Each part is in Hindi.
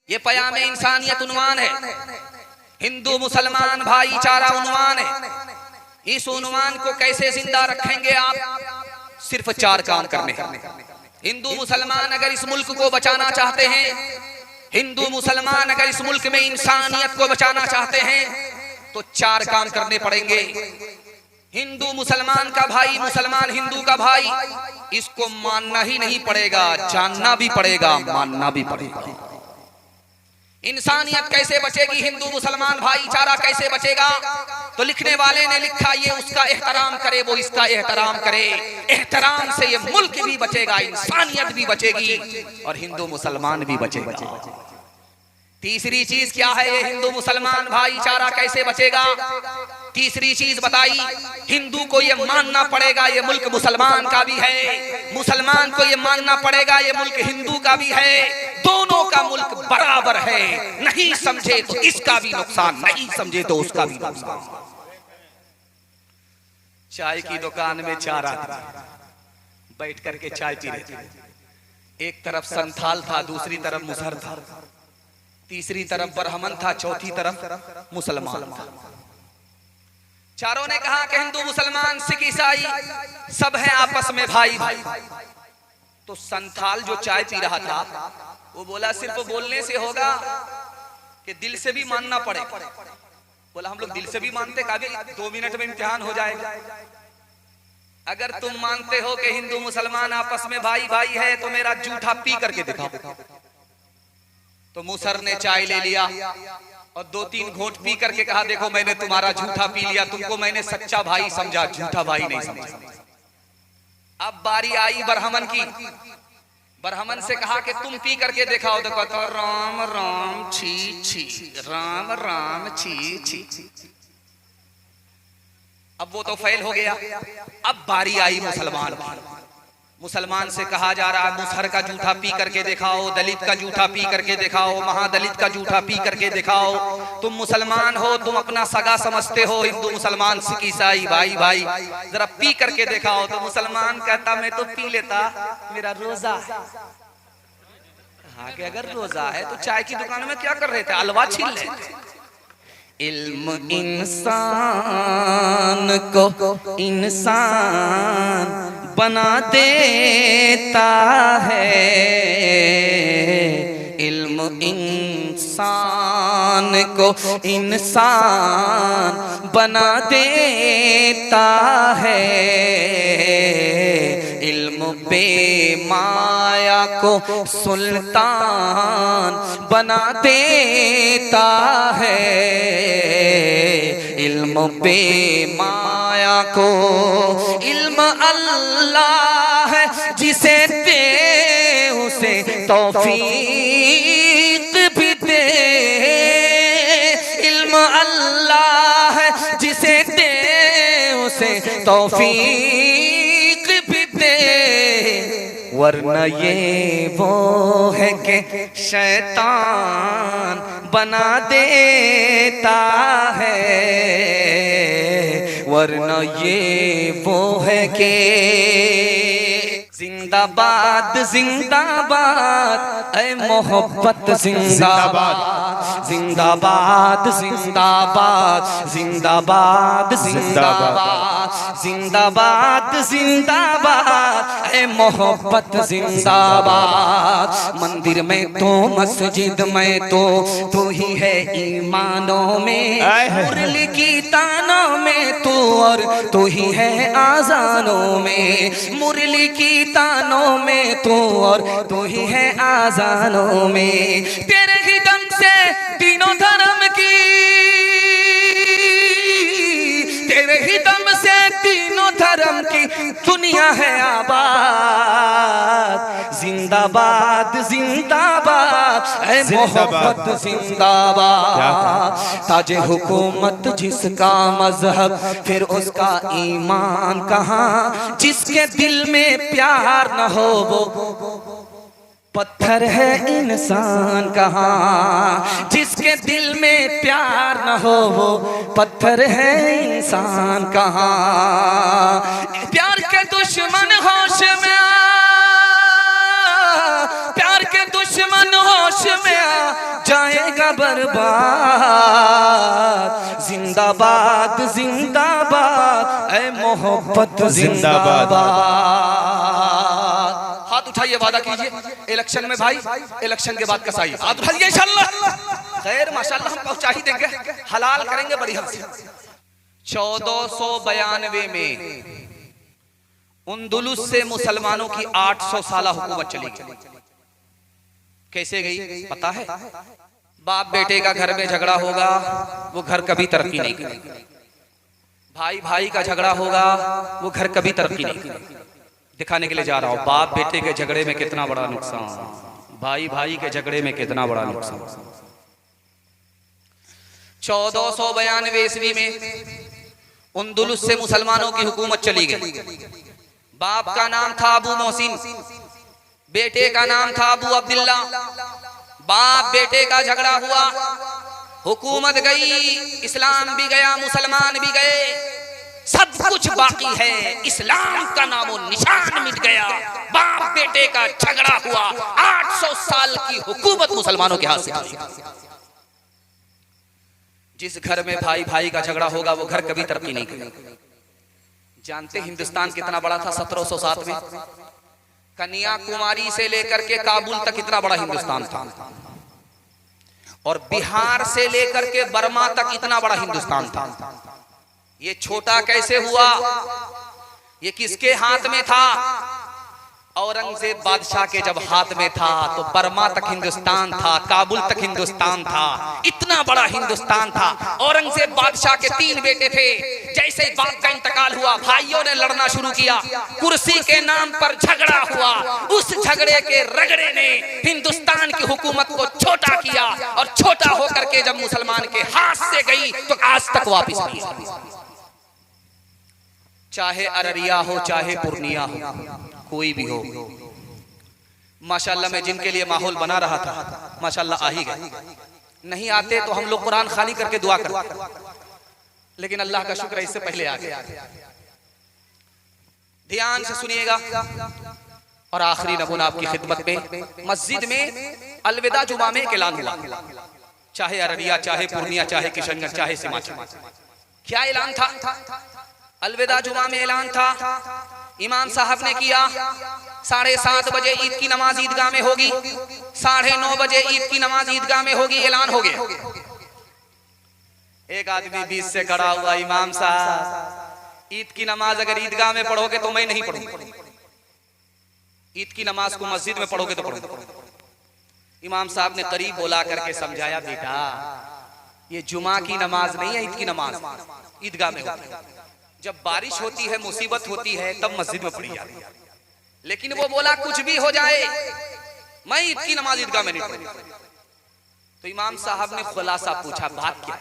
ये पयामे इंसानियत उन्वान है, हिंदू मुसलमान भाईचारा उन्वान है। इस उन्वान को कैसे जिंदा रखेंगे आप? सिर्फ 4 काम करने हैं। हिंदू मुसलमान अगर इस मुल्क को बचाना चाहते हैं, हिंदू मुसलमान अगर इस मुल्क में इंसानियत को बचाना चाहते हैं तो 4 काम करने पड़ेंगे। हिंदू मुसलमान का भाई, मुसलमान हिंदू का भाई, इसको मानना ही नहीं पड़ेगा, जानना भी पड़ेगा, मानना भी पड़ेगा। इंसानियत कैसे बचेगी, हिंदू मुसलमान भाईचारा कैसे बचेगा? तो लिखने वाले ने लिखा, ये उसका एहतराम करे, वो इसका एहतराम करे। एहतराम से ये मुल्क भी बचेगा, इंसानियत भी बचेगी और हिंदू मुसलमान भी बचेगा। तीसरी चीज क्या है, ये हिंदू मुसलमान भाईचारा कैसे बचेगा? तीसरी चीज बताई, हिंदू को ये मानना पड़ेगा ये मुल्क मुसलमान का भी है, मुसलमान को ये मानना पड़ेगा ये मुल्क हिंदू का भी है। दोनों का मुल्क बराबर है, नहीं समझे तो इसका भी नुकसान, नहीं समझे तो उसका भी नुकसान। चाय की दुकान में 4 आदमी बैठ करके चाय पी रहे थे। एक तरफ संथाल था, दूसरी तरफ मुसहर था, तीसरी तरफ ब्राह्मण था, चौथी तरफ मुसलमान था। चारों ने कहा कि हिंदू मुसलमान सिख ईसाई सब हैं आपस में भाई भाई। तो संथाल जो चाय पी रहा था वो बोला, सिर्फ बोलने से होगा कि दिल से भी मानना पड़े? बोला, हम लोग दिल से भी मानते, काबिल 2 मिनट में इम्तिहान हो जाएगा। अगर तुम मानते हो कि हिंदू मुसलमान आपस में भाई भाई है तो मेरा जूठा पी करके दिखाओ। तो मुसहर ने चाय ले लिया और 2-3 घोंट पी करके कहा, देखो मैंने तुम्हारा झूठा पी लिया, तुमको मैंने सच्चा भाई समझा, झूठा भाई नहीं समझा। अब बारी आई ब्राह्मण की। ब्राह्मण से कहा कि तुम पी करके दिखाओ। देखो तो राम राम छी छी, राम राम छी छी। अब वो तो फेल हो गया। अब बारी आई मुसलमान की। मुसलमान से कहा जा रहा है, मुसहर का जूठा पी करके दिखाओ, दलित का जूठा पी करके दिखाओ, महादलित का जूठा पी करके दिखाओ। तुम मुसलमान हो, तुम अपना सगा समझते हो, हिंदू मुसलमान सिख ईसाई भाई भाई, जरा पी करके दिखाओ। तो मुसलमान कहता, मैं तो पी लेता, मेरा रोजा है। हाँ, कि अगर रोजा है तो चाय की दुकान में क्या कर रहे थे, हलवा छील रहे थे। इल्म इंसान को इंसान बना देता है, इल्म इंसान को इंसान बना देता है, इल्म बेमाया को सुल्तान बना देता है, इल्म बेमाया को, इल्म अल्लाह है जिसे दे उसे तौफीक भी दे, इल्म अल्लाह है जिसे दे उसे तौफीक भी दे, वरना ये वो है कि शैतान बना देता है, वरना ये वो है कि जिंदाबाद जिंदाबाद ऐ मोहब्बत जिंदाबाद, जिंदाबाद जिंदाबाद जिंदाबाद जिंदाबाद जिंदाबाद जिंदाबाद ऐ मोहब्बत जिंदाबाद। मंदिर में तो मस्जिद में तो तू ही है ईमानों में, मुरली की तानों में तू और तू ही है आजानों में, मुरली की तानों में तू और तू ही है आजानों में। तेरे ही दम से तीनों धर्म की, तेरे ही दम से तीनों धर्म की दुनिया है आबाद। जिंदाबाद जिंदाबाद ऐ मोहब्बत जिंदाबाद। ताजे हुकूमत जिसका मजहब फिर उसका ईमान कहाँ, जिसके दिल में प्यार न हो वो पत्थर है इंसान कहाँ, जिसके दिल में प्यार न हो वो पत्थर है इंसान कहाँ। प्यार के दुश्मन होश में आ, प्यार के दुश्मन होश में आ, जाएगा बर्बाद। जिंदाबाद जिंदाबाद ऐ मोहब्बत जिंदाबाद। हाथ उठाइए, वादा कीजिए इलेक्शन में भाई, इलेक्शन के बाद कसाई। हाथ उठाइए इंशाल्लाह। खैर माशाल्लाह हम पहुंचा ही देंगे, हलाल करेंगे बढ़िया से। 1492 में उंदुलुस से मुसलमानों की 800 साल हुकूमत चली गई। कैसे गई पता है? बाप बेटे का घर में झगड़ा होगा, वो घर कभी तरक्की नहीं करेगा। भाई भाई का झगड़ा होगा, वो घर कभी तरक्की नहीं करेगा। दिखाने के लिए जा रहा हूं, बाप बेटे के झगड़े में कितना बड़ा नुकसान, भाई भाई के झगड़े में कितना बड़ा नुकसान। 1492 ईस्वी में उंदुलुस से मुसलमानों की हुकूमत चली गई। बाप का नाम था अबू मोहसिन, बेटे का नाम था अबू अब्दुल्ला। बाप बेटे का झगड़ा हुआ, हुकूमत गई, इस्लाम भी गया, मुसलमान भी गए, सब कुछ बाकी है, इस्लाम का नामो निशान मिट गया। बाप बेटे का झगड़ा हुआ, 800 साल की हुकूमत मुसलमानों के हाथ से। जिस घर में भाई भाई का झगड़ा होगा, वो घर कभी तरक्की नहीं करेगा। जानते हिंदुस्तान कितना बड़ा था 1707 में? कन्याकुमारी से लेकर के काबुल तक कितना बड़ा हिंदुस्तान था, और बिहार से लेकर के बर्मा तक इतना बड़ा हिंदुस्तान था। ये छोटा कैसे हुआ? ये किसके हाथ में था? औरंगजेब बादशाह के जब हाथ में था तो बर्मा तक हिंदुस्तान था, काबुल तक हिंदुस्तान था, इतना बड़ा हिंदुस्तान था। औरंगजेब बादशाह के 3 बेटे थे। जैसे ही बाप का इंतकाल हुआ, भाइयों ने लड़ना शुरू किया, कुर्सी के नाम पर झगड़ा हुआ। उस झगड़े के रगड़े ने हिंदुस्तान की हुकूमत को छोटा किया, और छोटा होकर के जब मुसलमान के हाथ से गई तो आज तक वापिस नहीं आई। चाहे अररिया हो, चाहे पूर्णिया हो, कोई भी हो, माशाल्लाह मैं जिनके लिए माहौल बना रहा था माशाल्लाह आ ही गए। नहीं आते तो हम लोग कुरान खाली करके दुआ करते, लेकिन अल्लाह का शुक्र है इससे पहले आ गए। ध्यान से सुनिएगा। और आखिरी नमूना आपकी खिदमत में, मस्जिद में अलविदा जुमा में ऐलान हुआ, चाहे अररिया, चाहे पूर्णिया, चाहे किशनगंज, चाहे सीमांचल। क्या ऐलान था? अलविदा जुमा में ऐलान था, इमाम साहब ने किया 7:30 बजे ईद की नमाज ईदगाह में होगी, 9:30 बजे ईद की नमाज ईदगाह में होगी। ऐलान हो गया। एक आदमी बीच से खड़ा हुआ, इमाम साहब ईद की नमाज अगर ईदगाह में पढ़ोगे तो मैं नहीं पढ़ूंगा, ईद की नमाज को मस्जिद में पढ़ोगे तो पढ़ूंगा। इमाम साहब ने करीब बुला करके समझाया, बेटा ये जुमा की नमाज नहीं है, ईद की नमाज ईदगाह में होती है। जब बारिश होती है, मुसीबत होती है, तब मस्जिद में पढ़ी जाती है। लेकिन वो बोला कुछ भी हो जाए मैं ईद की नमाज ईदगाह में नहीं पढ़ूंगा। तो इमाम साहब ने खुलासा पूछा, बात क्या है?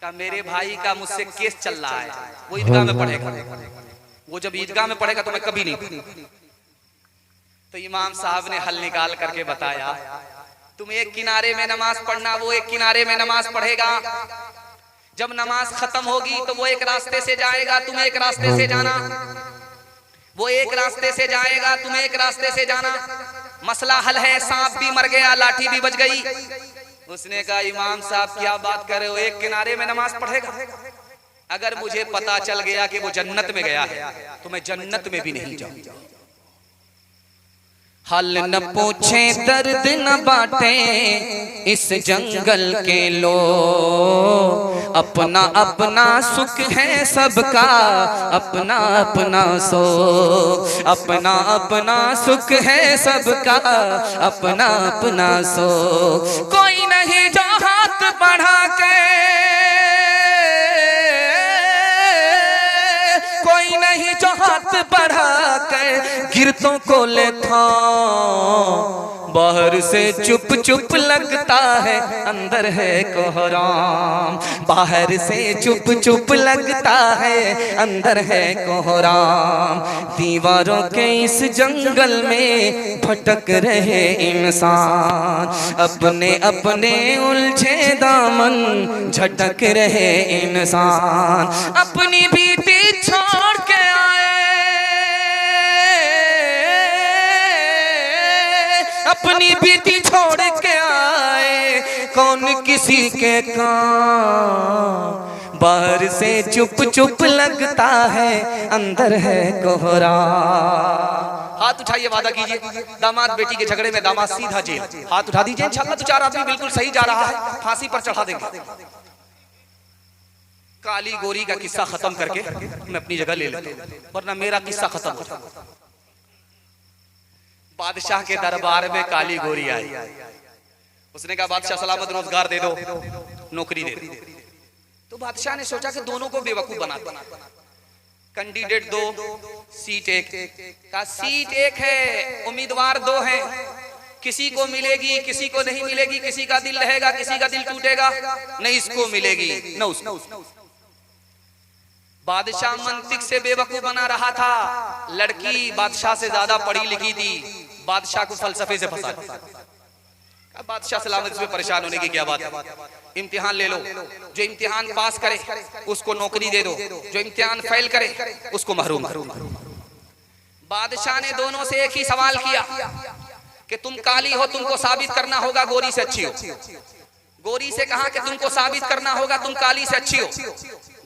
कहा मेरे भाई का मुझसे केस चल रहा है, वो ईदगाह में पढ़ेगा, वो जब ईदगाह में पढ़ेगा तो मैं कभी नहीं। तो इमाम साहब ने हल निकाल करके बताया, तुम एक किनारे में नमाज पढ़ना, वो एक किनारे में नमाज पढ़ेगा। जब नमाज खत्म होगी तो वो एक रास्ते से जाएगा, तुम एक रास्ते से जाना, वो एक रास्ते से जाएगा, तुम एक रास्ते से जाना। मसला हल है, सांप भी मर गया, लाठी भी बच गई। उसने कहा इमाम साहब क्या बात कर रहे हो, एक किनारे में नमाज पढ़ेगा? अगर मुझे पता चल गया कि वो जन्नत में गया है तो मैं जन्नत में भी नहीं जाऊंगा। हल न पूछे दर्द न बांटे इस जंगल के लोग, अपना अपना सुख है सबका, अपना अपना सुख, अपना अपना सुख है सबका, अपना अपना सुख। कोई नहीं जो हाथ बढ़ा के, कोई नहीं जो हाथ बढ़ा कर गिरतों को लेता, बाहर से चुप चुप लगता है अंदर है कोहराम, बाहर से चुप चुप लगता है अंदर है कोहराम। दीवारों के इस जंगल में भटक रहे इंसान, अपने अपने उलझे दामन झटक रहे इंसान। अपनी बीती छोड़ के अपनी बीती छोड़ के आए, कौन किसी के काम, बाहर से चुप चुप लगता है अंदर है कोहरा। हाथ उठाइए, वादा कीजिए, दामाद बेटी के झगड़े में दामाद सीधा जेल। हाथ उठा दीजिए, इंशाअल्लाह तो 4 आदमी बिल्कुल सही जा रहा है, फांसी पर चढ़ा देंगे। काली गोरी का किस्सा खत्म करके मैं अपनी जगह ले लेता हूं, वरना मेरा किस्सा खत्म हो जाएगा। बादशाह के दरबार में काली गोरी आई। उसने कहा बादशाह सलामत रोजगार दे दो, नौकरी दे दो। तो बादशाह ने सोचा कि दोनों को बेवकूफ बना दो, कैंडिडेट 2, सीट 1। का सीट 1 है, उम्मीदवार 2 हैं, किसी को मिलेगी किसी को नहीं मिलेगी, किसी का दिल रहेगा किसी का दिल टूटेगा, न इसको मिलेगी न उसको। बादशाह मंतिक से बेवकूफ बना रहा था। लड़की बादशाह से ज्यादा पढ़ी लिखी थी, बादशाह को फलसफे से फंसा दिया। बादशाह सलामत में परेशान होने की क्या बात है, इम्तिहान ले लो, जो इम्तिहान पास करे उसको नौकरी दे दो, जो इम्तिहान फेल करे उसको महरूम। बादशाह ने दोनों से एक ही सवाल किया कि तुम काली हो, तुमको साबित करना होगा गोरी से अच्छी हो। गोरी से कहा कि तुमको साबित करना होगा तुम काली से अच्छी हो।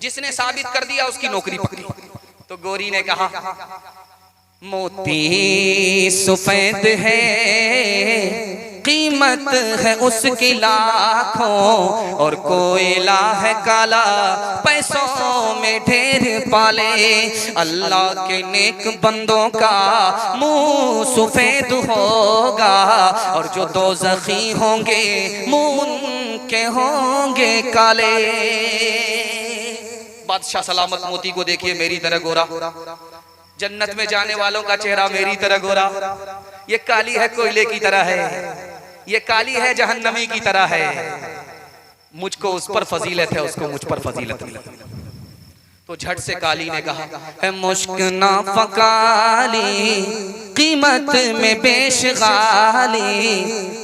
जिसने साबित कर दिया उसकी नौकरी पकड़ी। तो गोरी ने कहा मोती सफेद है, कीमत है उसकी लाखों, और कोयला है काला, पैसों में ढेर पाले। अल्लाह के नेक बंदों का मुंह सफेद होगा, और जो दोज़खी होंगे मुंह उनके होंगे काले। बादशाह सलामत मोती को देखिए मेरी तरह गोरा, जन्नत में जाने वालों का चेहरा मेरी तरह गोरा। ये काली है कोयले की तरह है, ये काली है जहन्नमी की तरह है। मुझको उस पर फजीलत है, उसको मुझ पर फजीलत नहीं। तो झट से काली ने कहा है मुश्क ना फकाली, कीमत में बेशगाली,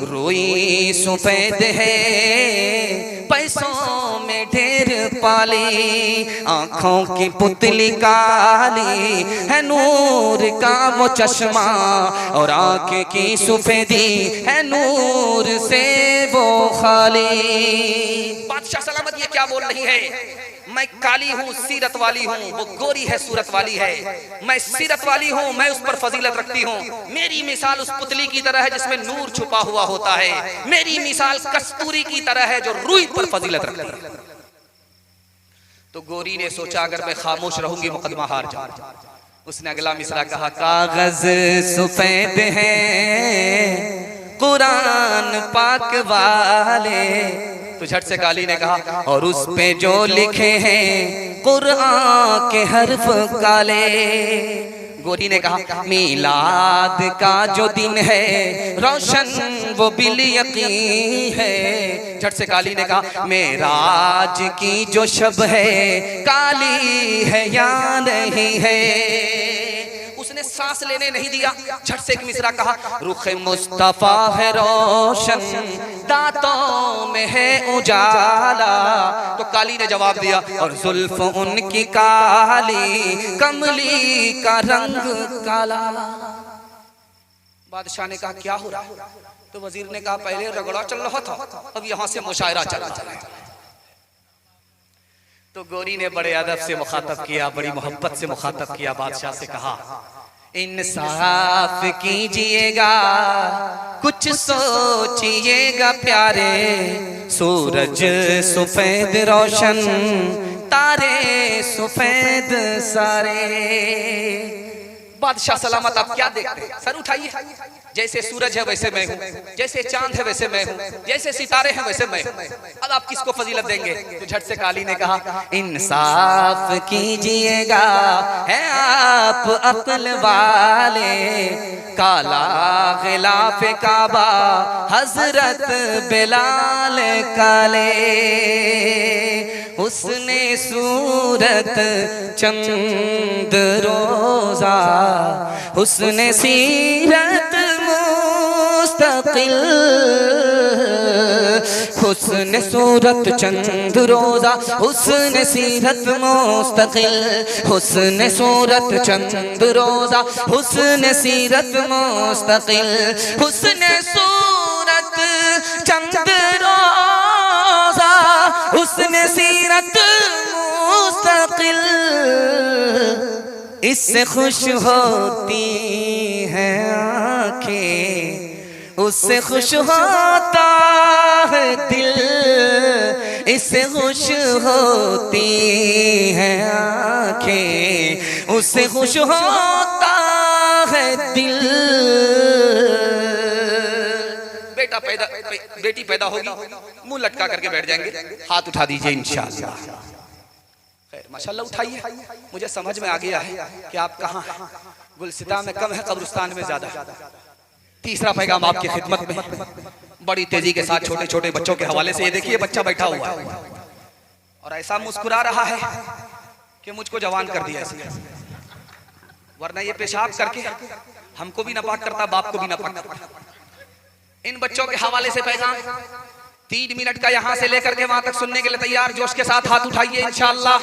रोई सफेद है, पैसों में ढेर पाली। आंखों की पुतली काली है, नूर का वो चश्मा, और आंख की सफेदी है नूर से वो खाली। बादशाह सलामत ये क्या बोल रही है, मैं काली हूँ सीरत वाली हूँ, वो गोरी है सूरत वाली है। मैं सीरत वाली हूँ, मैं उस पर फजीलत रखती हूँ। मेरी मिसाल उस पुतली की तरह है जिसमें नूर छुपा हुआ होता है। मेरी मिसाल कस्तूरी की तरह है जो रुई पर फजीलत रखती है। तो गोरी ने सोचा अगर मैं खामोश रहूंगी मुकदमा हार जाऊंगी। उसने अगला मिसरा कहा कागज सफेद है कुरान पाक वाले। तो झट से काली ने कहा और उस पे जो लिखे हैं कुरान के हर्फ काले। गोरी ने कहा मीलाद का जो दिन है रोशन वो बिल यकीन है। झट से काली ने कहा मेराज की जो शब है काली है या नहीं है। उसने सांस लेने नहीं दिया, झट से एक मिसरा कहा रुखे मुस्तफा है रोशन दांतों में है उजाला। तो काली ने जवाब दिया और जुल्फ उनकी काली कमली का रंग काला। बादशाह ने कहा क्या हो रहा है? तो वजीर ने कहा पहले रगड़ा चल रहा था, अब यहां से मुशायरा चल रहा है। तो गोरी ने बड़े अदब से मुखातब किया, बड़ी मोहब्बत से मुखातब किया। बादशाह से कहा इंसाफ कीजिएगा कुछ सोचिएगा प्यारे, सूरज सफेद रोशन तारे सफेद सारे। बादशाह सलामत आप क्या देखते हैं? सर उठाइए, जैसे सूरज है वैसे मैं हूँ, जैसे चांद है वैसे मैं हूँ, जैसे सितारे हैं वैसे मैं हूँ। अब आप किसको फजीलत देंगे? तो झट से काली ने कहा इंसाफ कीजिएगा है आप अक्ल वाले, काला गिलाफ काबा हजरत बिलाल काले। उसने सूरत चंद रोजा उसने सीरत मुस्तकिल, हुस्न सूरत चंद रोजा हुस्न सीरत मुस्तकिल, हुस्न सूरत चंद रोजा हुस्न सीरत मुस्तकिल, हुस्न सूरत चंद रोजा हुस्न सीरत मुस्तकिल इससे खुश होती हैं आंखें, उससे खुश होता है दिल, इससे खुश होती हैं आंखें, उससे खुश होता है दिल। बेटी पैदा होगी, मुंह लटका करके बैठ जाएंगे, हाथ उठा दीजिए इंशाअल्लाह। खैर माशाअल्लाह उठाइए। मुझे समझ में आ गया है कि आप कहाँ हैं, गुलसिता में कम है, कब्रिस्तान में ज्यादा। तीसरा पैगाम आपकी खिदमत में बड़ी तेजी के साथ छोटे छोटे बच्चों के हवाले से। ये देखिए बच्चा बैठा हुआ है और ऐसा मुस्कुरा रहा है कि मुझको जवान कर दिया इसने, वरना ये पेशाब करके हमको भी नापाक करता, बाप को भी नापाक करता। इन बच्चों के हवाले से पैगाम 3 मिनट का यहां से लेकर के वहां तक सुनने के लिए तैयार? जोश के साथ हाथ उठाइए इंशाअल्लाह।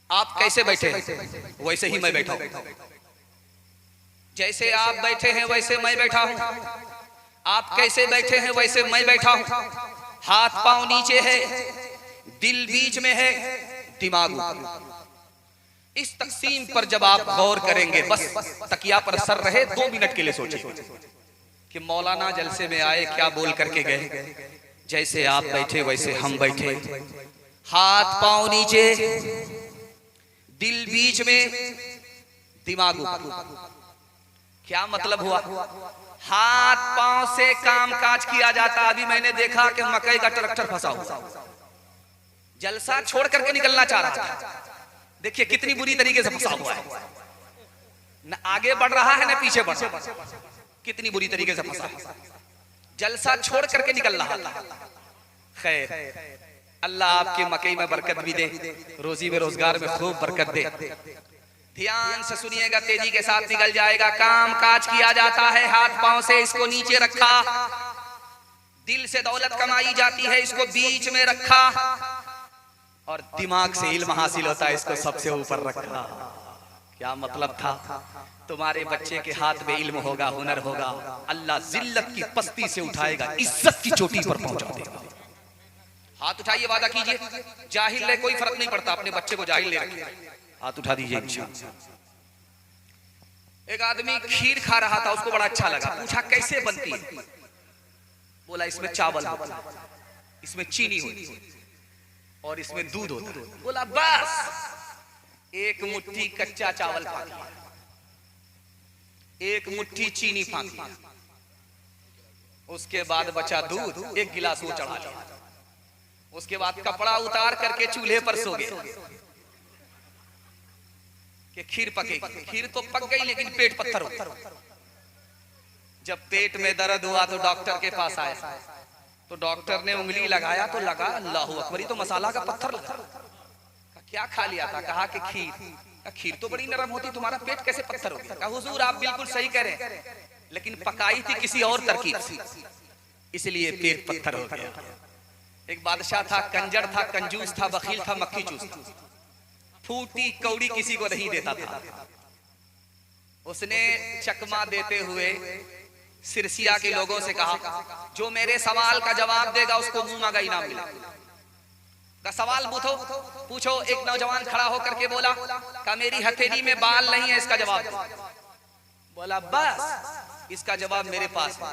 आप कैसे बैठे वैसे ही मैं बैठा हूं, जैसे आप बैठे हैं वैसे मैं बैठा हूं, आप कैसे बैठे हैं वैसे मैं बैठा हूं। हाथ पांव नीचे है, दिल बीच में है, दिमाग ऊपर। इस तकसीम पर जब आप गौर करेंगे, बस तकिया पर सर रहे 2 मिनट के लिए सोचिए कि मौलाना जलसे में आए क्या बोल करके गए। जैसे आप बैठे वैसे हम बैठे, हाथ पांव नीचे, दिल बीच में, दिमाग ऊपर। क्या मतलब हुआ? हाथ पांव से काम काज किया जाता। अभी मैंने देखा कि मकई का ट्रैक्टर फंसा हुआ, जलसा छोड़ करके निकलना चाह रहा था। देखिए कितनी बुरी तरीके से फंसा हुआ है, न आगे बढ़ रहा है न पीछे बढ़ रहा है, कितनी बुरी तरीके से फंसा। जलसा छोड़ करके निकल रहा था। खैर अल्लाह आपके मकई में बरकत भी दे, रोजी में रोजगार में खूब बरकत दे। ध्यान से सुनिएगा, तेजी के साथ निकल जाएगा। काम काज किया जाता है हाथ पांव से, इसको नीचे रखा। दिल से दौलत कमाई जाती है, इसको बीच में रखा। और दिमाग से इल्म हासिल होता है, इसको सबसे ऊपर रखा। क्या मतलब था? तुम्हारे बच्चे के हाथ में इल्म होगा, हुनर होगा, अल्लाह जिल्लत की पस्ती से उठाएगा, इज्जत की चोटी पर पहुंचा देगा। हाथ उठाइए, वादा कीजिए। जाहिल ले कोई फर्क नहीं पड़ता, अपने बच्चे को जाहिल ले रखिए। हाथ उठा दीजिए इंशाअल्लाह। एक आदमी खीर खा रहा था, उसको बड़ा अच्छा लगा। पूछा कैसे बनती है? बोला इसमें चावल होता है, इसमें चीनी होती है और इसमें दूध होता है। बोला बस एक मुट्ठी कच्चा चावल फाँक लिया, एक मुट्ठी चीनी फाँक लिया, उसके बाद बचा दूध, 1 गिलास वो चढ़ा लिया। उसके बाद कपड़ा उतार करके चूल्हे पर सो गए कि खीर पकेगी। खीर तो पक गई लेकिन पेट पत्थर हो गया। जब पेट में दर्द हुआ तो डॉक्टर के पास आया, तो डॉक्टर ने उंगली लगाया तो लगा अल्लाहु अकबर, तो मसाला का पत्थर लगा। क्या खा लिया था? कहा कि खीर। खीर तो बड़ी नरम होती, तुम्हारा पेट कैसे पत्थर हो गया? कहा हुजूर आप बिल्कुल सही कह रहे हैं, लेकिन पकाई थी किसी और तरकीब से, इसलिए पेट पत्थर हो गया। एक बादशाह था, कंजर था, कंजूस था, बखील था, मक्खी चूस था। फूटी कौड़ी किसी को नहीं देता था। उसने चकमा देते हुए सिरसिया के लोगों से कहा, जो मेरे सवाल का जवाब देगा उसको मुंह का इनाम मिलेगा। सवाल पूछो। एक नौजवान खड़ा होकर के बोला, का मेरी हथेली में बाल नहीं है, इसका जवाब दो। बोला बस इसका जवाब मेरे पास है।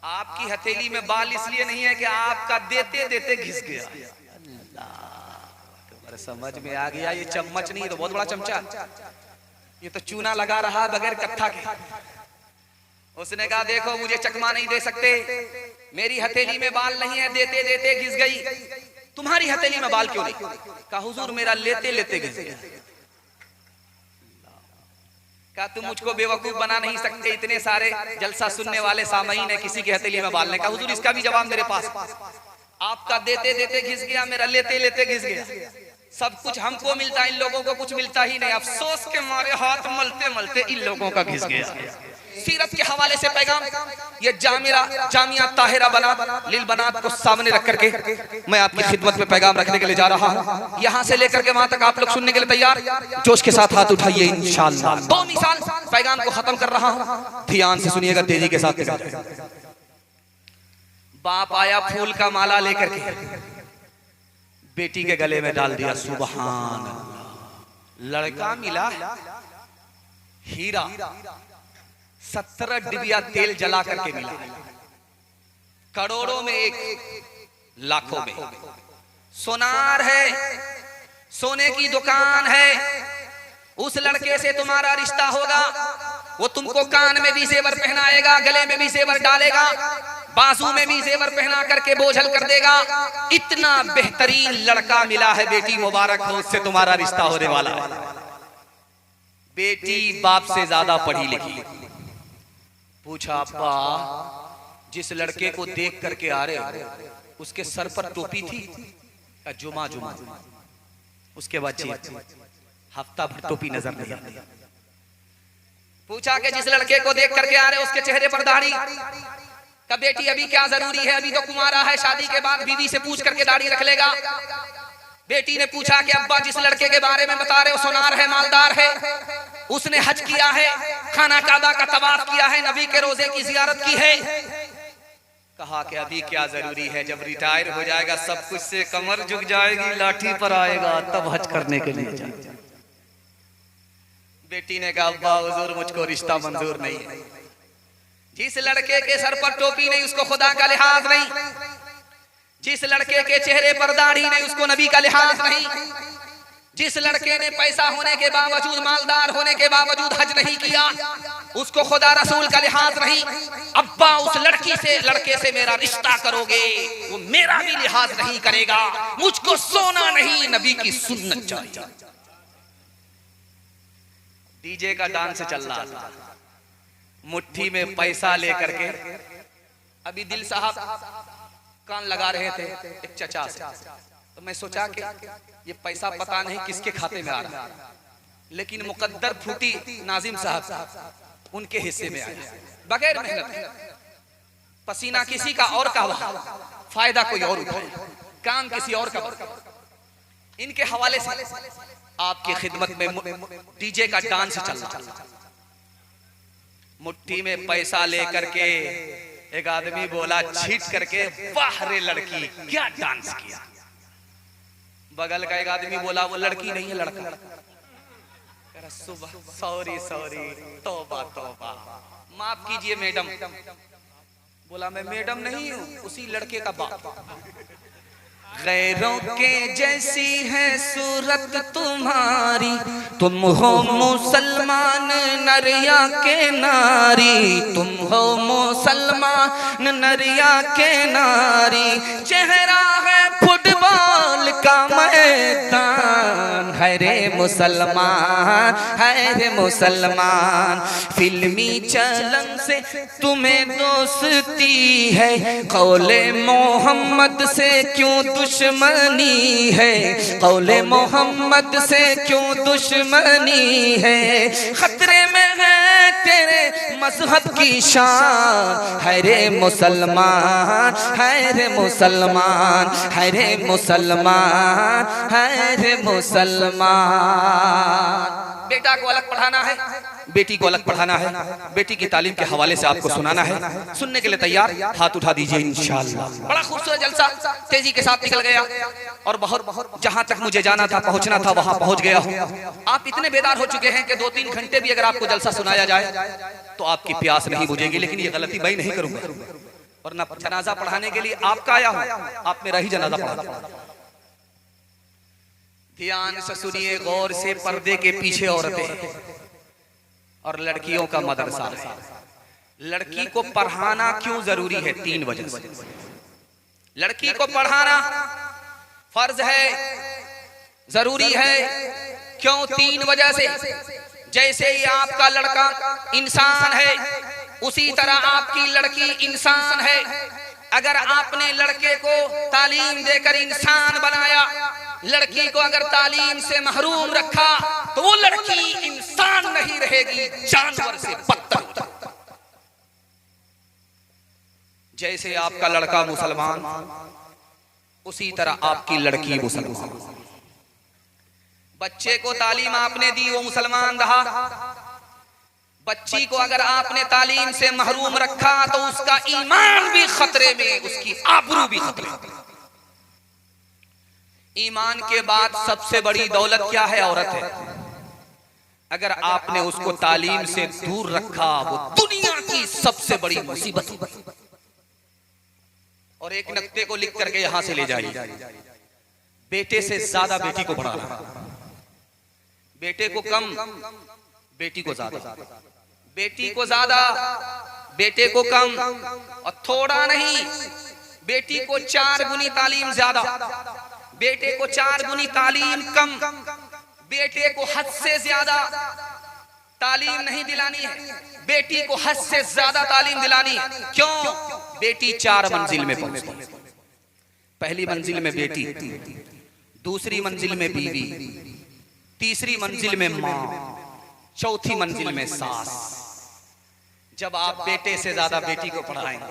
आपकी हथेली में बाल इसलिए नहीं है कि आपका देते देते घिस गया। अल्लाह, समझ में आ गया। ये चम्मच नहीं तो बहुत बड़ा चमचा, ये तो चूना लगा रहा है बगैर कत्था के। उसने कहा देखो मुझे चकमा नहीं दे सकते, मेरी हथेली में बाल नहीं है, देते देते घिस गई। तुम्हारी हथेली में बाल क्यों नहीं? कहा हुजूर मेरा लेते लेते घिस गया। कहा तुम मुझको बेवकूफ बना नहीं सकते, इतने सारे जलसा सुनने वाले सामईन है, किसी की हथेली में बाल नहीं। कहा हुजूर इसका भी जवाब मेरे पास। आपका देते देते घिस गया, मेरा लेते लेते घिस गया। सब कुछ हमको मिलता है, इन लोगों को कुछ मिलता ही नहीं। अफसोस के मारे हाथ मलते मलते इन लोगों का घिस गया। सीरत के हवाले से पैगाम, ये जामिया ताहिरा बनात लिल बनात को सामने रख करके मैं आपकी खिदमत में पैगाम रखने के लिए जा रहा हूँ। यहाँ से लेकर के वहां तक आप लोग सुनने के लिए तैयार? जोश के साथ हाथ उठाइए इंशाअल्लाह। 2 मिसाल पैगाम को खत्म कर रहा हूँ, ध्यान से सुनिएगा, तेजी के साथ। बाप आया फूल का माला लेकर के, बेटी के गले में डाल दिया। सुभान अल्लाह। लड़का मिला हीरा, 17 डिबिया तेल जला करके मिला, करोड़ों में एक, लाखों में। सोनार है, सोने की दुकान है, उस लड़के से तुम्हारा रिश्ता होगा। वो तुमको कान में भी जेवर पहनाएगा, गले में भी जेवर डालेगा, बाजू में भी जेवर पहना करके बोझल कर देगा। इतना बेहतरीन लड़का मिला है, बेटी मुबारक हो, उससे तुम्हारा रिश्ता होने वाला है। बेटी बाप से ज्यादा पढ़ी लिखी। पूछा, अब्बा जिस लड़के को देख करके आ रहे उसके सर पर टोपी थी? जुमा जुमा। उसके बाद हफ्ता भर टोपी नजर नहीं आती। पूछा कि जिस लड़के को देख करके आ रहे उसके चेहरे पर दाढ़ी? का बेटी अभी क्या जरूरी है, अभी तो कुंवारा है, शादी के बाद बीवी से पूछ करके दाढ़ी रख लेगा। बेटी ने पूछा कि अब्बा जिस लड़के के बारे में बता रहे हो सोनार है, मालदार है, उसने हज किया है, खाना काबा का तवाफ किया है, नबी के रोजे की जियारत की है। कहा कि अभी क्या जरूरी है, जब रिटायर हो जाएगा सब कुछ से कमर झुक जाएगी, लाठी पर आएगा तब हज करने के लिए जाएगा। बेटी ने कहा, अब्बा हुजूर मुझको रिश्ता मंजूर नहीं है। जिस लड़के के सर पर टोपी नहीं उसको खुदा का लिहाज नहीं, जिस लड़के के चेहरे पर दाढ़ी नहीं उसको नबी का लिहाज नहीं, जिस लड़के ने पैसा होने के बावजूद, मालदार होने के बावजूद हज नहीं किया उसको खुदा रसूल का लिहाज नहीं। अब्बा उस लड़के से मेरा रिश्ता करोगे वो मेरा भी लिहाज नहीं करेगा, मुझको सोना नहीं नबी की सुन्नत चाहिए। डीजे का डांस चल रहा था, मुट्ठी में पैसा लेकर के। अभी दिल साहब कान लगा रहे थे एक चचा से, तो मैं सोचा कि ये पैसा पता नहीं किसके खाते में आ रहा है, लेकिन मुकद्दर फूटी नाजिम साहब उनके हिस्से में आया, बगैर मेहनत। पसीना किसी का और का हुआ, फायदा कोई और उठाए, काम किसी और का। इनके हवाले से आपकी खिदमत में डीजे का डांस चल रहा। मुट्ठी में पैसा लेकर के एक आदमी बोला छीट करके, वाह रे लड़की क्या डांस किया। बगल का एक आदमी बोला, वो लड़की नहीं है लड़का। सॉरी सॉरी, तौबा तौबा, माफ कीजिए मैडम। बोला मैं मैडम नहीं हूँ, उसी लड़के का बाप। गैरों के जैसी है सूरत तुम्हारी, तुम हो मुसलमान नरिया के नारी, तुम हो मुसलमान नरिया के नारी। चेहरा है फुटबॉल का मैदान, है रे मुसलमान, है रे मुसलमान। फिल्मी चलन से तुम्हें दोस्ती है, कौले मोहम्मद से क्यों दुश्मनी है, कौले मोहम्मद से क्यों दुश्मनी है। खतरे में है तेरे मजहब की शान, है रे मुसलमान, है रे मुसलमान, है रे मुसलमान, है रे मुसलमान। बेटा को अलग पढ़ाना है, बेटी को अलग पढ़ाना है, बेटी की तालीम के हवाले से आपको सुनाना है। सुनने के लिए तैयार? हाथ उठा दीजिए इंशाअल्लाह। बड़ा खूबसूरत जलसा तेजी के साथ निकल गया और बहुत जहां तक मुझे जाना था, पहुंचना था, वहां पहुंच गया हूं। आप इतने बेदार हो चुके हैं कि 2-3 घंटे भी अगर आपको जलसा सुनाया जाए तो आपकी प्यास नहीं बुझेगी। लेकिन ये गलती मैं नहीं करूंगा, वरना जनाजा पढ़ाने के लिए आपका आया हूं, आप मेरा ही जनाजा पढ़ा। ध्यान से सुनिए गौर से, पर्दे के पीछे औरतें और लड़कियों का मदरसा है। लड़की को पढ़ाना क्यों जरूरी है? 3 वजह से। लड़की को पढ़ाना फर्ज है, जरूरी है। क्यों? 3 वजह से। जैसे ही आपका लड़का इंसान है, उसी तरह आपकी लड़की इंसान है। अगर आपने लड़के को तालीम देकर इंसान बनाया, लड़की को अगर तालीम से महरूम रखा, तो वो लड़की इंसान नहीं रहेगी, जानवर से बदतर हो जाएगी। जैसे आपका लड़का मुसलमान, उसी तरह आपकी लड़की मुसलमान। बच्चे को तालीम आपने दी, वो मुसलमान रहा। बच्ची को अगर आपने तालीम से महरूम रखा तो उसका ईमान भी खतरे में, उसकी आबरू भी खतरे में। ईमान के बाद सबसे बड़ी दौलत क्या है? औरत है। अगर आपने उसको तालीम से दूर रखा, वो दुनिया की सबसे बड़ी मुसीबत। और एक नक्ते को लिख करके यहां से ले जाइए, बेटे से ज्यादा बेटी को बढ़ाना, बेटे को कम, बेटी को ज्यादा, बेटी को ज्यादा, बेटे को कम, और थोड़ा नहीं, बेटी को 4 गुनी तालीम ज्यादा, बेटे को 4 गुनी तालीम कम, बेटे को हद से ज्यादा तालीम नहीं दिलानी है, बेटी को हद से ज्यादा तालीम दिलानी है। क्यों? बेटी 4 मंजिल में पहुंचती। पहली मंजिल में बेटी, दूसरी मंजिल में बीवी, तीसरी मंजिल में मां, चौथी मंजिल में सास। जब आप बेटे से ज्यादा बेटी को पढ़ाएंगे,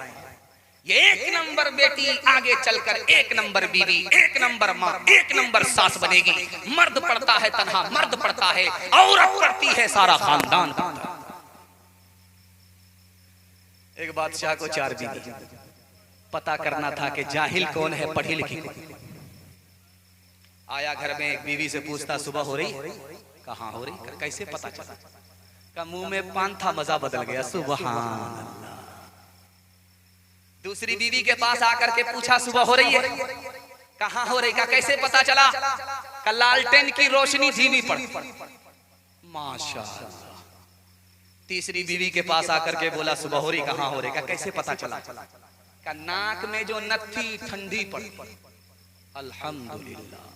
ये 1 नंबर बेटी आगे चलकर 1 नंबर बीवी, 1 नंबर माँ, 1 नंबर सास बनेगी। मर्द पढ़ता है तन्हा, मर्द पढ़ता है, औरत पढ़ती है सारा खानदान पढ़ता है। एक बादशाह को 4 बीवी, पता करना था कि जाहिल कौन है, पढ़ी लिखी। आया घर में, एक बीवी से पूछता, सुबह हो रही? कहाँ हो रही? कैसे पता चला? का मुंह में पान था, मजा बदल गया। सुभान अल्लाह। दूसरी बीवी के पास आकर के पूछा, सुबह हो रही है? कहाँ हो रही? का कैसे पता चला? का लालटेन की रोशनी धीमी पड़ी। माशाअल्लाह। तीसरी बीवी के पास आकर के बोला, सुबह हो रही? कहाँ हो रही? का कैसे पता चला? का नाक में जो नथ थी ठंडी पड़ी। अल्हम्दुलिल्लाह।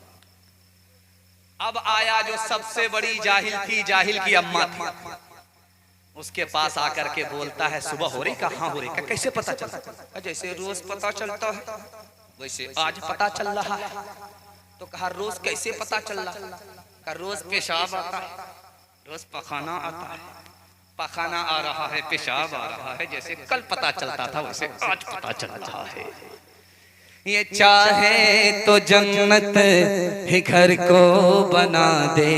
अब आया जो सबसे बड़ी जाहिल थी, जाहिल की अम्मा थी, उसके पास आकर के बोलता है, सुबह हो रही? कहाँ हो रही? का कैसे पता चला? जैसे रोज पता चलता है वैसे आज पता चल रहा है। तो कहा, रोज कैसे पता चल रहा? का रोज पेशाब आता है, रोज पखाना आता है, पखाना आ रहा है, पेशाब आ रहा है। जैसे कल पता चलता था वैसे आज पता चल रहा है। ये चाहे तो जन्नत ही घर को बना दे,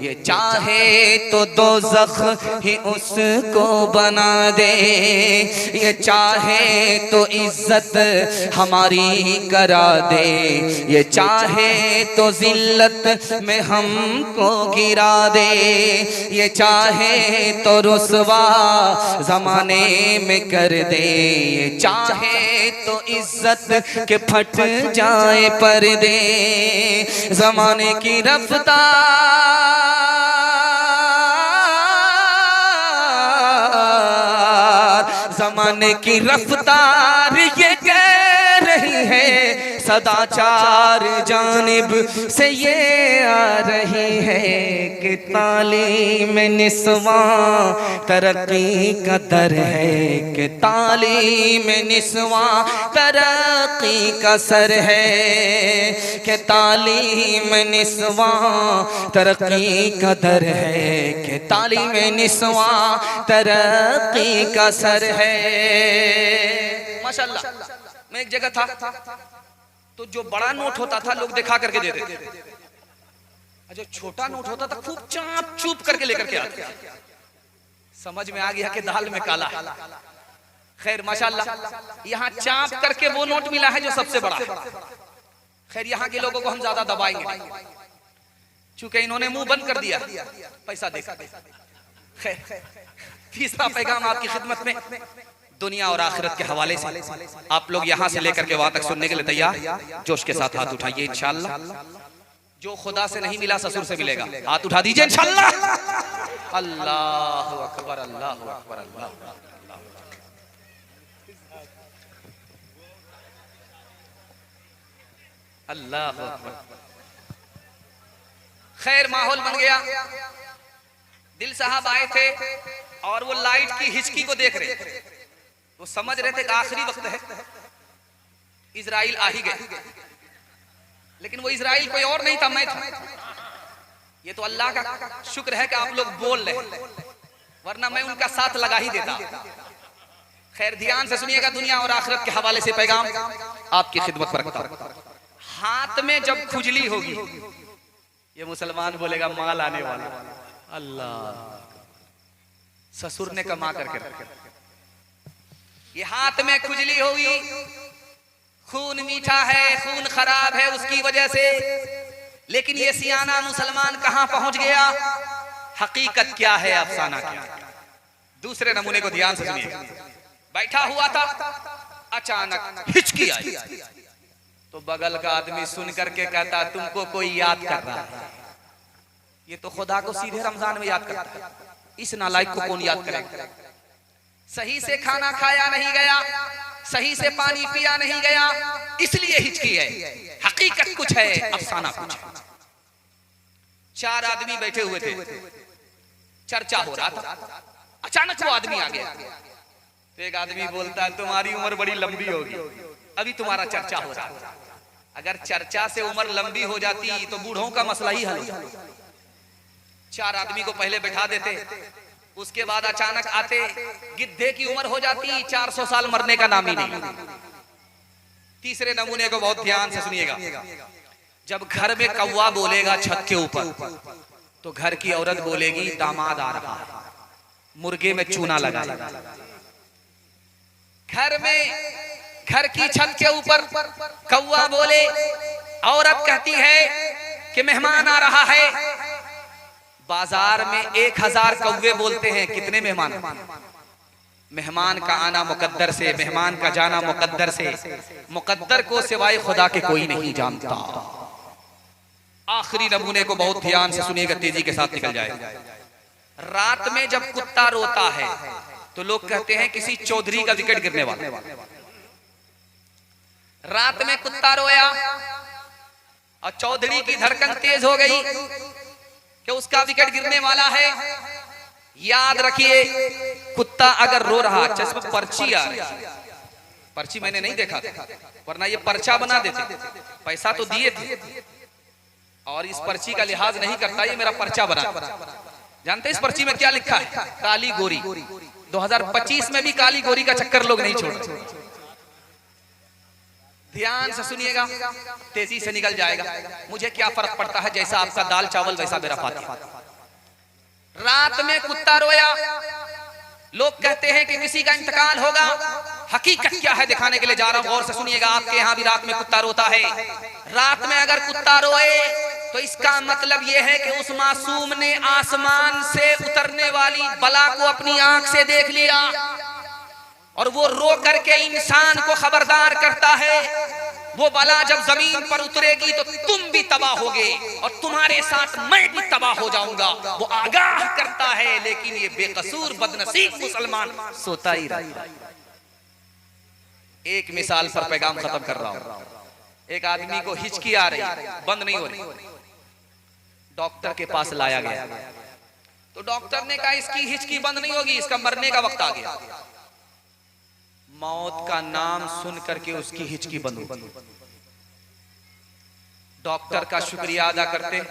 ये चाहे तो दोज़ख ही उसको बना दे, ये चाहे तो इज्जत हमारी करा दे, ये चाहे तो जिल्लत में हमको गिरा दे, ये चाहे तो रुसवा ज़माने में कर दे, ये चाहे तो इज्जत के फट जाए पर्दे। ज़माने की रफ्तार, ज़माने की रफ्तार ये कह रही है, सदाचार जानिब से ये आ रही है कि तालीम निस्वां तरक्की का दर है, कि तालीम निस्वां तरक्की का सर है, कि तालीम निस्वां तरक्की का दर है, कि तालीम निस्वां तरक्की का सर है। माशाअल्लाह। मैं एक जगह था तो जो बड़ा नोट होता था लोग दिखा करके देते थे, जो छोटा नोट होता था खूब चाप चूप करके लेकर के आते। समझ में आ गया कि दाल में काला है। खैर माशाअल्लाह, यहाँ चाप करके वो नोट मिला है जो सबसे बड़ा है। खैर यहाँ के लोगों को हम ज्यादा दबाएंगे, चूंकि इन्होंने मुंह बंद कर दिया पैसा देकर। खैर तीसरा पैगाम आपकी खिदमत में दुनिया और आखिरत के हवाले से। आप लोग यहाँ से लेकर के वहां तक सुनने के लिए तैयार? जोश के साथ हाथ उठाइए इंशाअल्लाह। जो खुदा से नहीं मिला ससुर से मिलेगा, हाथ उठा दीजिए इंशाअल्लाह। अल्लाहु अकबर, अल्लाहु अकबर, अल्लाह। अल्लाहु अकबर। खैर माहौल बन गया। दिल साहब आए थे और वो लाइट की हिचकी को देख रहे थे। वो समझ रहे थे कि आखिरी वक्त है, इजराइल आ ही गए। लेकिन वो इजराइल कोई और नहीं था, मैं था। ये तो अल्लाह का शुक्र है कि आप लोग बोल रहे, वरना मैं उनका साथ लगा ही देता। खैर ध्यान से सुनिएगा, दुनिया और आखिरत के हवाले से पैगाम आपकी खिदमत पर रखता हूं। हाथ में जब खुजली होगी, ये मुसलमान बोलेगा माल आने वाला। अल्लाह, ससुर ने कमा करके रखे। ये हाथ में खुजली होगी, खून मीठा है, खून खराब है, उसकी वजह से लेकिन ये सियाना मुसलमान कहां पहुंच गया? हकीकत क्या है, अफसाना क्या? दूसरे नमूने को ध्यान से सुनिए। बैठा हुआ था, अचानक हिचकी आई, तो बगल का आदमी सुन करके कहता तुमको कोई याद कर रहा है। ये तो खुदा को सीधे रमजान में याद करता है, इस नालायक को कौन याद करेगा? सही से खाना खाया नहीं गया, सही से पानी पिया नहीं गया, इसलिए हिचकी है। हकीकत कुछ है, अफसाना कुछ है। चार आदमी बैठे हुए थे, चर्चा हो रहा था। अचानक वो आदमी आ गया, तो एक आदमी बोलता है तुम्हारी उम्र बड़ी लंबी होगी, अभी तुम्हारा चर्चा हो रहा है। अगर चर्चा से उम्र लंबी हो जाती तो बूढ़ों का मसला ही हल हो जाता। चार आदमी को पहले बैठा देते, उसके बाद अचानक आते, गिद्धे की उम्र हो जाती 400 साल, मरने का नाम ही नहीं। तीसरे नमूने को बहुत ध्यान से सुनिएगा। जब घर में कौवा बोलेगा छत के ऊपर, तो घर की औरत बोलेगी दामाद आ रहा है, मुर्गे में चूना लगा। घर में, घर की छत के ऊपर कौवा बोले, औरत कहती है कि मेहमान आ रहा है। बाजार में 1000 कौवे बोलते हैं, कितने मेहमान? मेहमान का आना मुकद्दर से, मेहमान का जाना मुकद्दर से। मुकद्दर को सिवाय खुदा के कोई नहीं जानता। आखिरी नमूने को बहुत ध्यान से सुनिएगा, तेजी के साथ निकल जाएगा। रात में जब कुत्ता रोता है तो लोग कहते हैं किसी चौधरी का विकेट गिरने वाला। रात में कुत्ता रोया और चौधरी की धड़कन तेज हो गई कि उसका विकेट गिरने वाला है। याद रखिए, कुत्ता अगर रो रहा, जिसमें पर्ची आ रही, पर्ची मैंने नहीं देखा था, वरना ये पर्चा बना देते, पैसा तो दिए थे, और इस पर्ची का लिहाज नहीं करता, ये मेरा पर्चा बना। जानते इस पर्ची में क्या लिखा है? काली गोरी। 2025 में भी काली गोरी का चक्कर लोग नहीं छोड़। ध्यान से सुनिएगा, तेजी से निकल जाएगा। मुझे क्या फर्क पड़ता है, जैसा आपका दाल चावल वैसा मेरा फातिहा। रात में कुत्ता रोया, लोग कहते हैं कि किसी का इंतकाल होगा। हकीकत क्या है दिखाने के लिए जा रहा हूं, गौर से सुनिएगा। आपके यहाँ भी रात में कुत्ता रोता है। रात में अगर कुत्ता रोए तो इसका मतलब यह है कि उस मासूम ने आसमान से उतरने वाली बला को अपनी आंख से देख लिया, और वो रो करके इंसान को खबरदार करता है। वो बला जब जमीन पर उतरेगी तो तुम भी तबाह होगे और तुम्हारे साथ मैं भी तबाह हो जाऊंगा। वो आगाह करता है, लेकिन ये बेकसूर बदनसीब मुसलमान सोता ही रहता। एक मिसाल पर पैगाम खत्म कर रहा हूं। एक आदमी को हिचकी आ रही, बंद नहीं हो रही, डॉक्टर के पास लाया गया, तो डॉक्टर ने कहा इसकी हिचकी बंद नहीं होगी, इसका मरने का वक्त आ गया। मौत का नाम सुन करके उसकी हिचकी बंद हुई। डॉक्टर का शुक्रिया अदा करते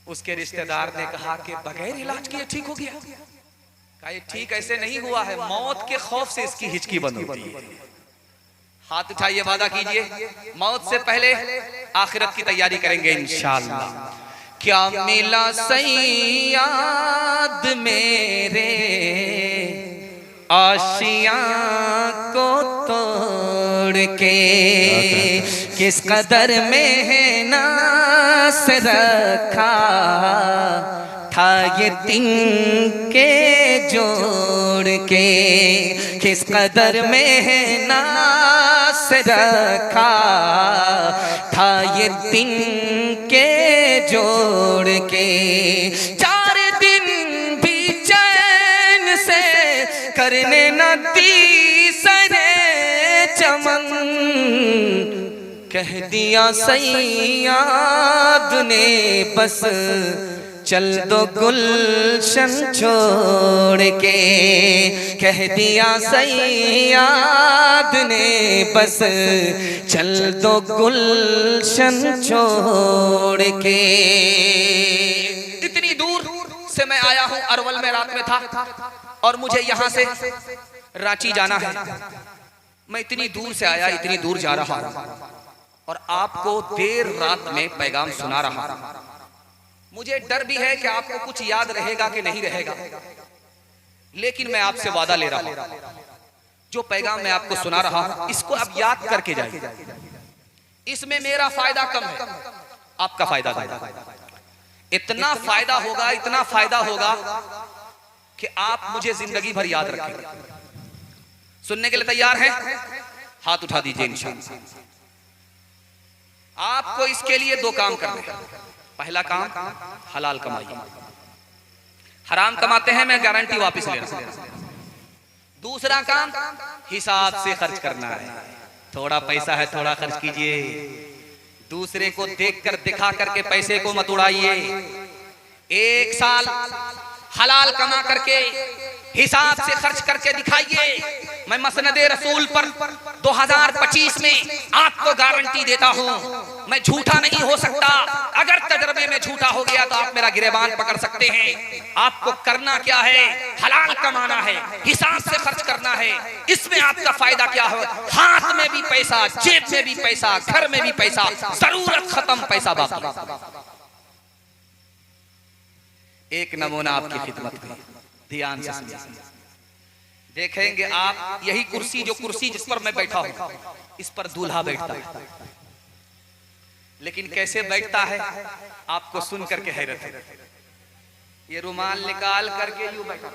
उसके रिश्तेदार ने कहा कि बगैर इलाज किए ठीक हो गया। कहा ये ठीक ऐसे नहीं हुआ है, मौत के खौफ से इसकी हिचकी बंद होती है। हाथ उठाइए, वादा कीजिए मौत से पहले आखिरत की तैयारी करेंगे इंशाअल्लाह। क्या मिला सैयाद मेरे आशियां को तोड़ के, किस कदर मेहनत से रखा था ये तिनके जोड़ के, किस कदर मेहनत से रखा था ये तिनके जोड़ के। 4 दिन भी चैन से करने न दी सरे चमन, कह दिया सैयाद ने बस चल दो गुलशन छोड़ के, कह दिया सैयाद ने बस चल दो गुलशन छोड़ के। इतनी दूर से मैं आया हूं, अरवल में रात में था और मुझे यहां से रांची जाना है। मैं इतनी दूर से आया, इतनी दूर जा रहा हूं और आपको देर रात में पैगाम सुना रहा हूं। मुझे डर भी है कि आपको कुछ याद रहेगा कि नहीं रहेगा, लेकिन मैं आपसे वादा ले रहा हूं, जो पैगाम मैं आपको सुना रहा हूं इसको आप याद करके जाइए। इसमें मेरा फायदा कम है, आपका फायदा देगा। इतना फायदा होगा, इतना फायदा होगा कि आप मुझे जिंदगी भर याद रखेंगे। सुनने के लिए तैयार हैं? हाथ उठा दीजिए इंशाअल्लाह। आपको इसके लिए दो काम करने हैं। पहला काम हलाल कमाई, हराम कमाते हैं मैं गारंटी वापस ले रहा हूं। दूसरा काम हिसाब से खर्च करना है। थोड़ा पैसा है थोड़ा खर्च कीजिए, दूसरे को देखकर दिखा करके पैसे को मत उड़ाइए। एक साल हलाल कमा करके हिसाब से खर्च करके दिखाइए। मैं मसनदे रसूल पर 2025 में आपको गारंटी देता हूं, मैं झूठा नहीं हो सकता। अगर तजर्बे में झूठा हो गया तो आप मेरा गिरेबान पकड़ सकते हैं। आपको करना क्या है? हलाल कमाना है, हिसाब से खर्च करना है। इसमें आपका फायदा क्या है? हाथ में भी पैसा, जेब में भी पैसा, घर में भी पैसा, जरूरत खत्म, पैसा बाकी। एक नमूना आपकी खिदमत में, ध्यान से सुनिए। देखेंगे आप यही कुर्सी, जो कुर्सी जिस पर मैं बैठा हूं, इस पर दूल्हा बैठता है। लेकिन कैसे बैठता है आपको सुन करके हैरत है। ये रुमाल निकाल करके यूं बैठा,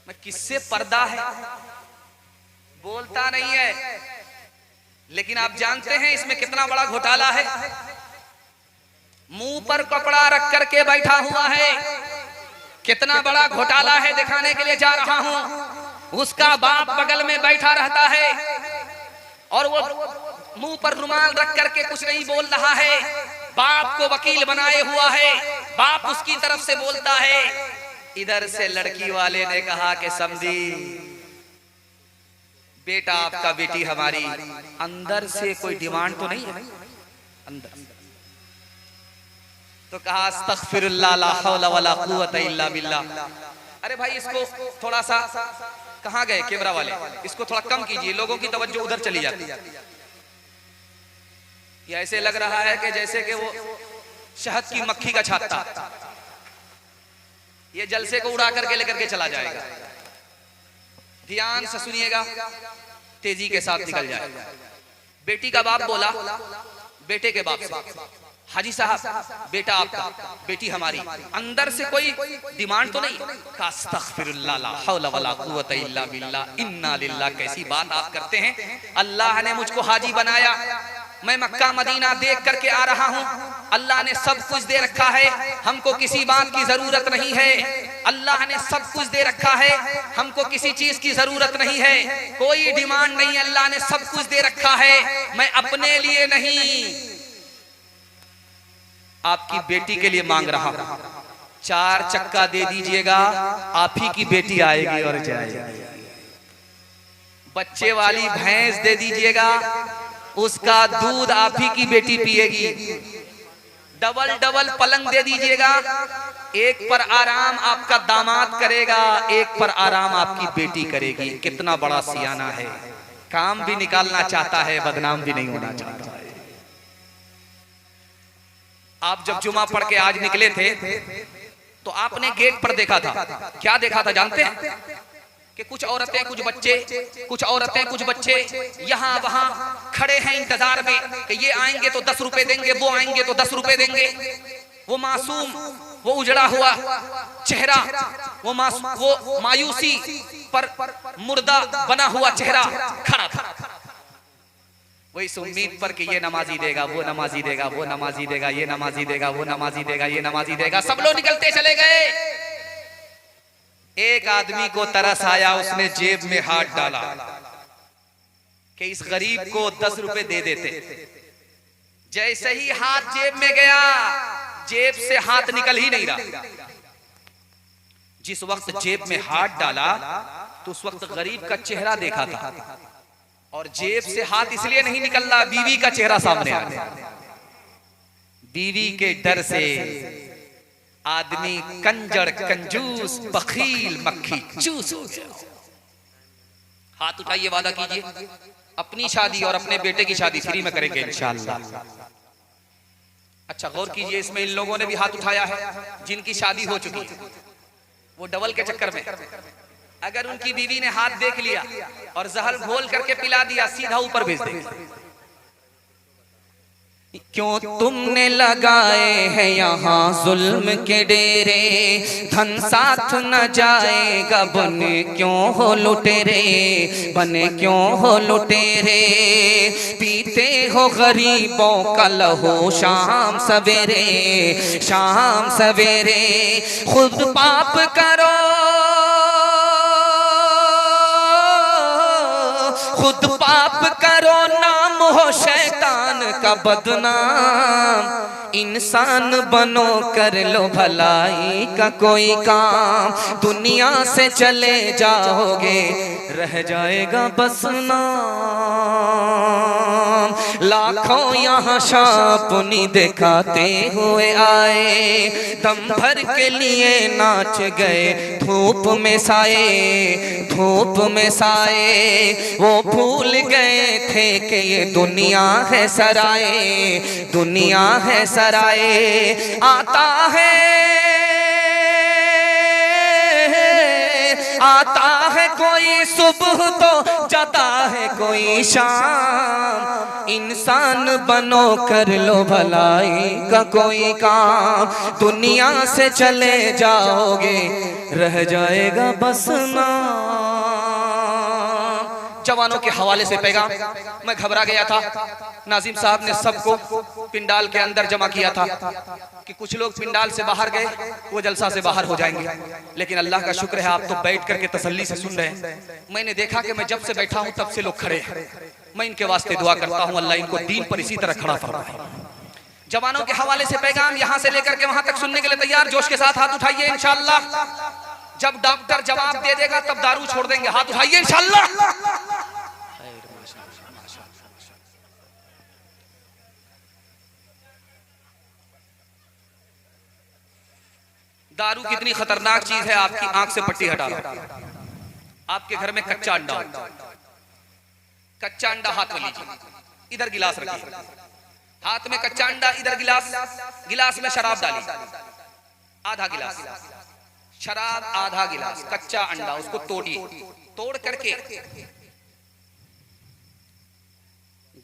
मैं किससे पर्दा है बोलता नहीं है, लेकिन आप जानते हैं इसमें कितना बड़ा घोटाला है। मुंह पर कपड़ा रख करके बैठा हुआ है, कितना बड़ा घोटाला है दिखाने के लिए जा रहा हूं। उसका बाप बगल में बैठा रहता है और वो मुंह पर रुमाल रख करके कुछ नहीं बोल रहा है। बाप को वकील बनाए हुआ है, बाप उसकी तरफ से बोलता है। इधर से लड़की वाले ने कहा कि समझी बेटा आपका, बेटी हमारी, अंदर से कोई डिमांड तो नहीं है अंदर। तो कहा अस्तगफिरुल्लाह ला हौला वला कुव्वता इल्ला बिल्लाह। अरे भाई इसको थोड़ा सा, कहां गए कैमरा वाले, इसको थोड़ा कम कीजिए, लोगों की तवज्जो उधर चली जाती है। ये ऐसे लग रहा है कि जैसे कि वो शहद की मक्खी का छाता, ये जलसे को उड़ा करके लेकर के चला जाएगा। ध्यान से सुनिएगा, तेजी के साथ निकल जाएगा। बेटी का बाप बोला बेटे के बाप से, हाजी साहब बेटा आपका, बेटी हमारी, अंदर से कोई डिमांड तो नहीं? अस्तगफिरुल्लाह ला हौला वला कुव्वता इल्ला बिल्लाह, इन्ना लिल्लाह। कैसी बात आप करते हैं। अल्लाह ने मुझको हाजी बनाया, मैं मक्का मदीना देख करके आ रहा हूँ। अल्लाह ने सब कुछ दे रखा है, हमको किसी बात की जरूरत नहीं है। अल्लाह ने सब कुछ दे रखा है, हमको किसी चीज की जरूरत नहीं है, कोई डिमांड नहीं। अल्लाह ने सब कुछ दे रखा है, मैं अपने लिए नहीं आपकी बेटी के लिए मांग रहा हूं। 4 चक्का दे दीजिएगा, आप ही की बेटी आएगी और जाएगी। बच्चे वाली भैंस दे दीजिएगा, उसका दूध आप ही की बेटी पिएगी। डबल डबल पलंग दे दीजिएगा, एक पर आराम आपका दामाद करेगा, एक पर आराम आपकी बेटी करेगी। कितना बड़ा सियाना है, काम भी निकालना चाहता है, बदनाम भी नहीं होना चाहता है। आप जब जुमा पढ़ के आज निकले थे तो आपने गेट पर देखा था, क्या देखा था जानते हैं? कि कुछ औरतें कुछ बच्चे, कुछ औरतें कुछ बच्चे यहाँ वहां खड़े हैं इंतजार में कि ये आएंगे तो 10 रुपए देंगे, वो आएंगे तो 10 रुपए देंगे। वो मासूम, वो उजड़ा हुआ चेहरा, वो मायूसी पर मुर्दा बना हुआ चेहरा खड़ा था। वो इस उम्मीद पर कि ये नमाजी देगा, वो नमाजी देगा, वो नमाजी देगा, ये नमाजी देगा, वो नमाजी देगा, ये नमाजी देगा। सब लोग निकलते चले गए। एक आदमी को तरस आया, उसने जेब में हाथ डाला कि इस गरीब को 10 रुपए दे देते। जैसे ही हाथ जेब में गया, जेब से हाथ निकल ही नहीं रहा। जिस वक्त जेब में हाथ डाला तो उस वक्त गरीब का चेहरा देखा था, और जेब से हाथ इसलिए नहीं निकल रहा, बीवी का चेहरा सामने आ गया। बीवी के डर से आदमी कंजर, कंजूस, बखील, मक्खी चूस हो गया। हाथ उठाइए, वादा कीजिए अपनी शादी और अपने बेटे की शादी फ्री में करेंगे इंशाअल्लाह। अच्छा गौर कीजिए, इसमें इन लोगों ने भी हाथ उठाया है जिनकी शादी हो चुकी है। वो डबल के चक्कर में अगर उनकी बीवी ने हाथ देख लिया और जहर घोल करके पिला दिया, सीधा ऊपर भेज देंगे। क्यों तुमने लगाए हैं यहाँ जुल्म के डेरे, धन साथ न जाएगा बने क्यों हो लुटेरे, बने क्यों हो लुटेरे। पीते हो गरीबों का लहू शाम सवेरे, शाम सवेरे। खुद पाप करो, खुद पाप करो, नाम हो शैतान का बदनाम। इंसान बनो कर लो भलाई का कोई काम, दुनिया से चले जाओगे रह जाएगा बस नाम। लाखों यहाँ शापनी दिखाते हुए आए, दम भर के लिए नाच गए धूप में साए, धूप में साए। वो भूल गए थे कि ये दुनिया है सराय, दुनिया है सराय। आता है कोई सुबह तो जाता है कोई शाम। इंसान बनो कर लो भलाई का कोई काम, दुनिया से चले जाओगे रह जाएगा बस नाम। जवानों के हवाले से पैगाम। मैं घबरा गया था, नाजिम साहब ने सबको पिंडाल के अंदर जमा किया था कि कुछ लोग पिंडाल से बाहर गए, वो जलसा से बाहर हो जाएंगे, लेकिन अल्लाह का शुक्र है आप तो बैठ करके तसल्ली से सुन रहे हैं। मैंने देखा कि मैं जब से बैठा हूं तब से लोग खड़े हैं। मैं इनके वास्ते दुआ करता हूं अल्लाह इनको दीन पर इसी तरह खड़ा फरमाए। जवानों के हवाले से पैगाम यहां से लेकर के वहां तक सुनने के लिए तैयार? जोश के साथ हाथ उठाइए इंशाअल्लाह। जब डॉक्टर जवाब दे देगा तब दारू छोड़ देंगे। हाथ उठाइए इंशाअल्लाह। दारू कितनी खतरनाक चीज है, आपकी आंख से पट्टी हटा लो। आपके घर में कच्चा अंडा, कच्चा अंडा हाथ में लीजिए, इधर गिलास रखिए, हाथ में कच्चा अंडा, इधर गिलास, गिलास में शराब डालिए, आधा गिलास शराब, आधा गिलास कच्चा अंडा, उसको तोड़िए। तोड़ करके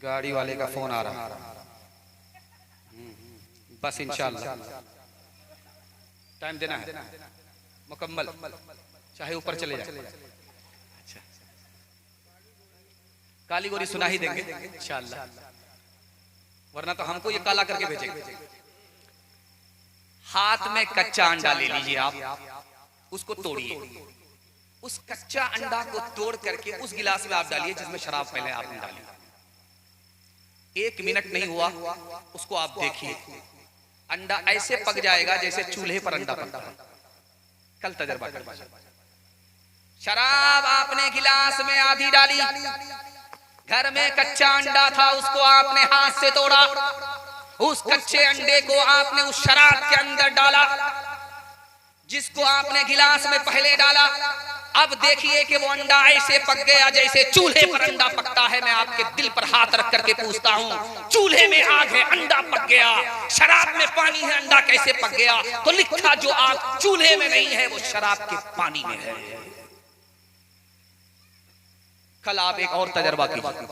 गाड़ी वाले का फोन आ रहा, बस इंशाअल्लाह टाइम देना है मुकम्मल, चाहे ऊपर चले जाए। अच्छा, काली गोरी सुना ही देंगे इंशाअल्लाह, वरना तो हमको ये काला करके भेजेंगे। हाथ में कच्चा अंडा ले लीजिए आप, उसको तोड़िए, उस कच्चा अंडा को तोड़ करके उस गिलास में आप डालिए जिसमें शराब पहले आपने डाली। 1 मिनट नहीं हुआ उसको आप देखिए, अंडा ऐसे पक जाएगा जैसे चूल्हे पर अंडा पकता है। कल तजर्बा कर। शराब आपने गिलास में आधी डाली, घर में कच्चा अंडा था उसको आपने हाथ से तोड़ा, उस कच्चे अंडे को आपने उस शराब के अंदर डाला जिसको आपने गिलास में पहले डाला। अब देखिए कि वो अंडा ऐसे पक गया जैसे चूल्हे पर अंडा पकता है। मैं आपके दिल पर हाथ रख करके पूछता हूँ, चूल्हे में आग है, अंडा पक गया, शराब में पानी है, अंडा कैसे पक गया? तो लिखा जो आग चूल्हे में नहीं है वो शराब के पानी में है। कल आप एक और तजर्बा कीजिए,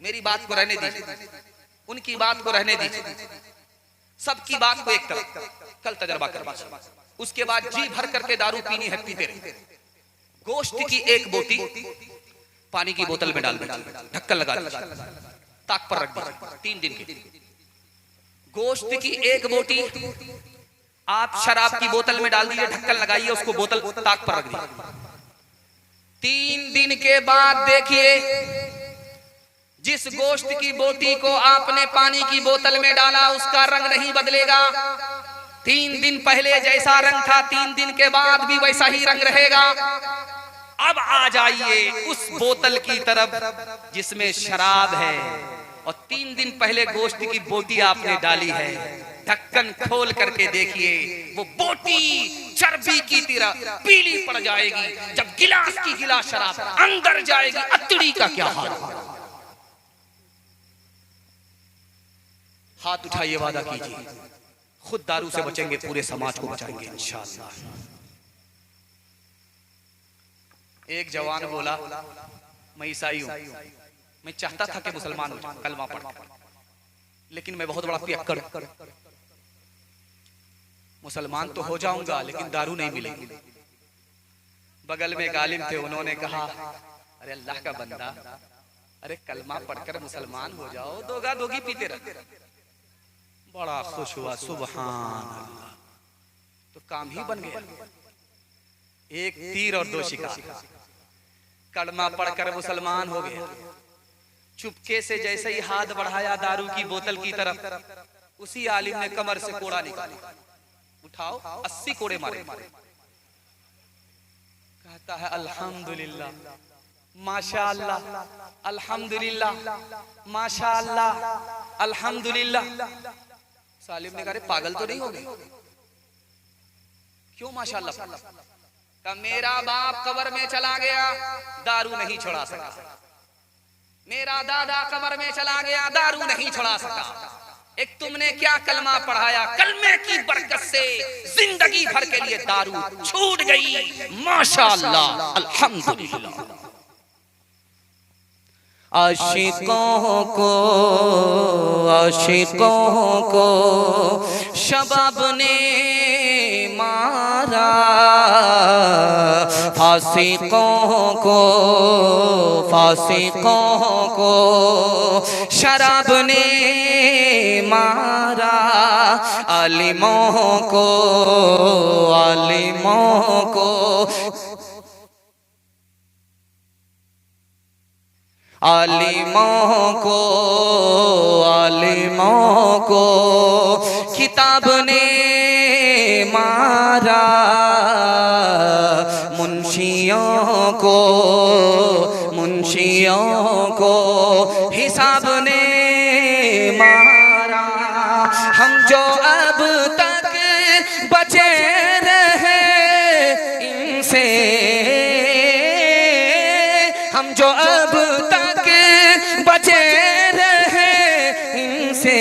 मेरी बात को रहने दीजिए, उनकी बात को रहने दीजिए, सबकी बात को एक तरफ। कल तजर्बा करवा, उसके बाद जी भर करके दारू पीनी है, पीते रहे। गोश्त की एक बोटी पानी की बोतल में डाल दीजिए, ढक्कन लगा दीजिए, ताक पर रख दीजिए 3 दिन के। गोश्त की एक बोटी आप शराब की बोतल में डाल दीजिए, ढक्कन लगाइए, उसको बोतल ताक पर रख दीजिए। 3 दिन के बाद देखिए जिस गोश्त की बोटी को आपने पानी की बोतल में डाला उसका रंग नहीं बदलेगा। 3 दिन पहले जैसा रंग था 3 दिन के बाद भी वैसा ही रंग रहेगा। अब आ जाइए उस बोतल की तरफ जिसमें शराब है और 3 दिन पहले गोश्त की बोटी आपने डाली है। ढक्कन खोल करके देखिए वो बोटी चर्बी की तरह पीली पड़ जाएगी। जब गिलास की गिलास शराब अंदर जाएगी, अतड़ी का क्या हाल होगा? हाथ उठाइए, वादा कीजिए, खुद दारू से बचेंगे, पूरे समाज को बचाएंगे इंशाअल्लाह। एक जवान बोला, मैं ईसाई हूं, मैं चाहता था कि मुसलमान हो जाऊं, कलमा पढ़। लेकिन मैं बहुत बड़ा पियक्कड़, मुसलमान तो हो जाऊंगा लेकिन दारू नहीं मिलेगी। बगल में एक आलिम थे, उन्होंने कहा अरे अल्लाह का बंदा, अरे कलमा पढ़कर मुसलमान हो जाओ, दोगा दोगी पीते रहो। बड़ा खुश हुआ, सुभान अल्लाह, तो काम ही बन गया। एक तीर और दो शिकार, कलमा पढ़कर मुसलमान हो गया। चुपके से जैसे ही हाथ बढ़ाया दारू की बोतल की तरफ, उसी आलिम ने कमर से कोड़ा निकाला, उठाओ 80 कोड़े मारे। कहता है अल्हम्दुलिल्लाह, माशाअल्लाह, अल्हम्दुलिल्लाह, माशाअल्लाह, अल्हम्दुलिल्लाह। सालिम ने कहा पागल तो नहीं हो गए? क्यों माशाअल्लाह? का मेरा बाप कब्र में चला गया, दारू नहीं छुड़ा सका। मेरा दादा कब्र में चला गया, दारू नहीं छुड़ा सका। एक तुमने क्या कलमा पढ़ाया, कलमे की बरकत से जिंदगी भर के लिए दारू छूट गई। माशाअल्लाह, अल्हम्दुलिल्लाह। आशिकों को शबाब ने मारा, फासिकों को शराब ने मारा, आलिमों को किताब ने मारा, मुंशियों को हिसाब ने मारा। हम जो अब तक बचे रहे इनसे, हम जो अब तक बचे रहे इनसे,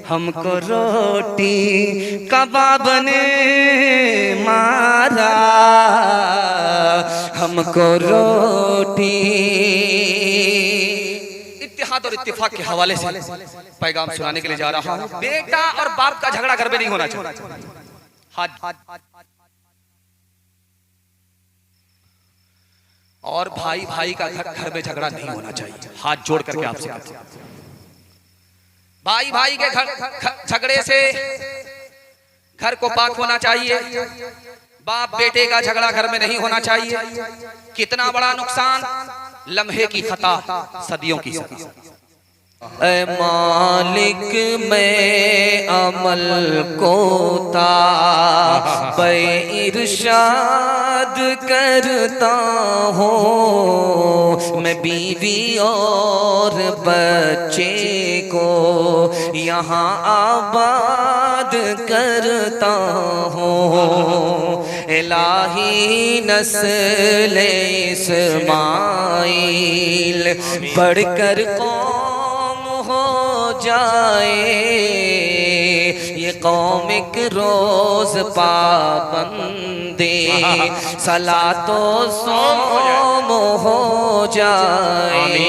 हमको रोटी कबाब ने मारा, हमको रोटी। इत्तेहाद और इत्तिफाक के हवाले से पैगाम सुनाने के लिए जा रहा हूं। बेटा और बाप का झगड़ा घर में नहीं होना चाहिए। और भाई भाई का घर में झगड़ा नहीं होना चाहिए। हाथ जोड़ करके आपसे कहते हैं, भाई भाई के झगड़े से घर को पाक होना चाहिए। बाप बेटे का झगड़ा घर में नहीं होना चाहिए। कितना बड़ा नुकसान, लम्हे की खता सदियों की सदी। ऐ मालिक मैं अमल को ताबे इरशाद करता हूँ, मैं बीवी और बच्चे को यहाँ आबाद करता हूँ। इलाही नस्ल इस्माइल बढ़कर कौम हो जाए, ये कौम एक रोज पाबंदे सलातो सोम हो जाए।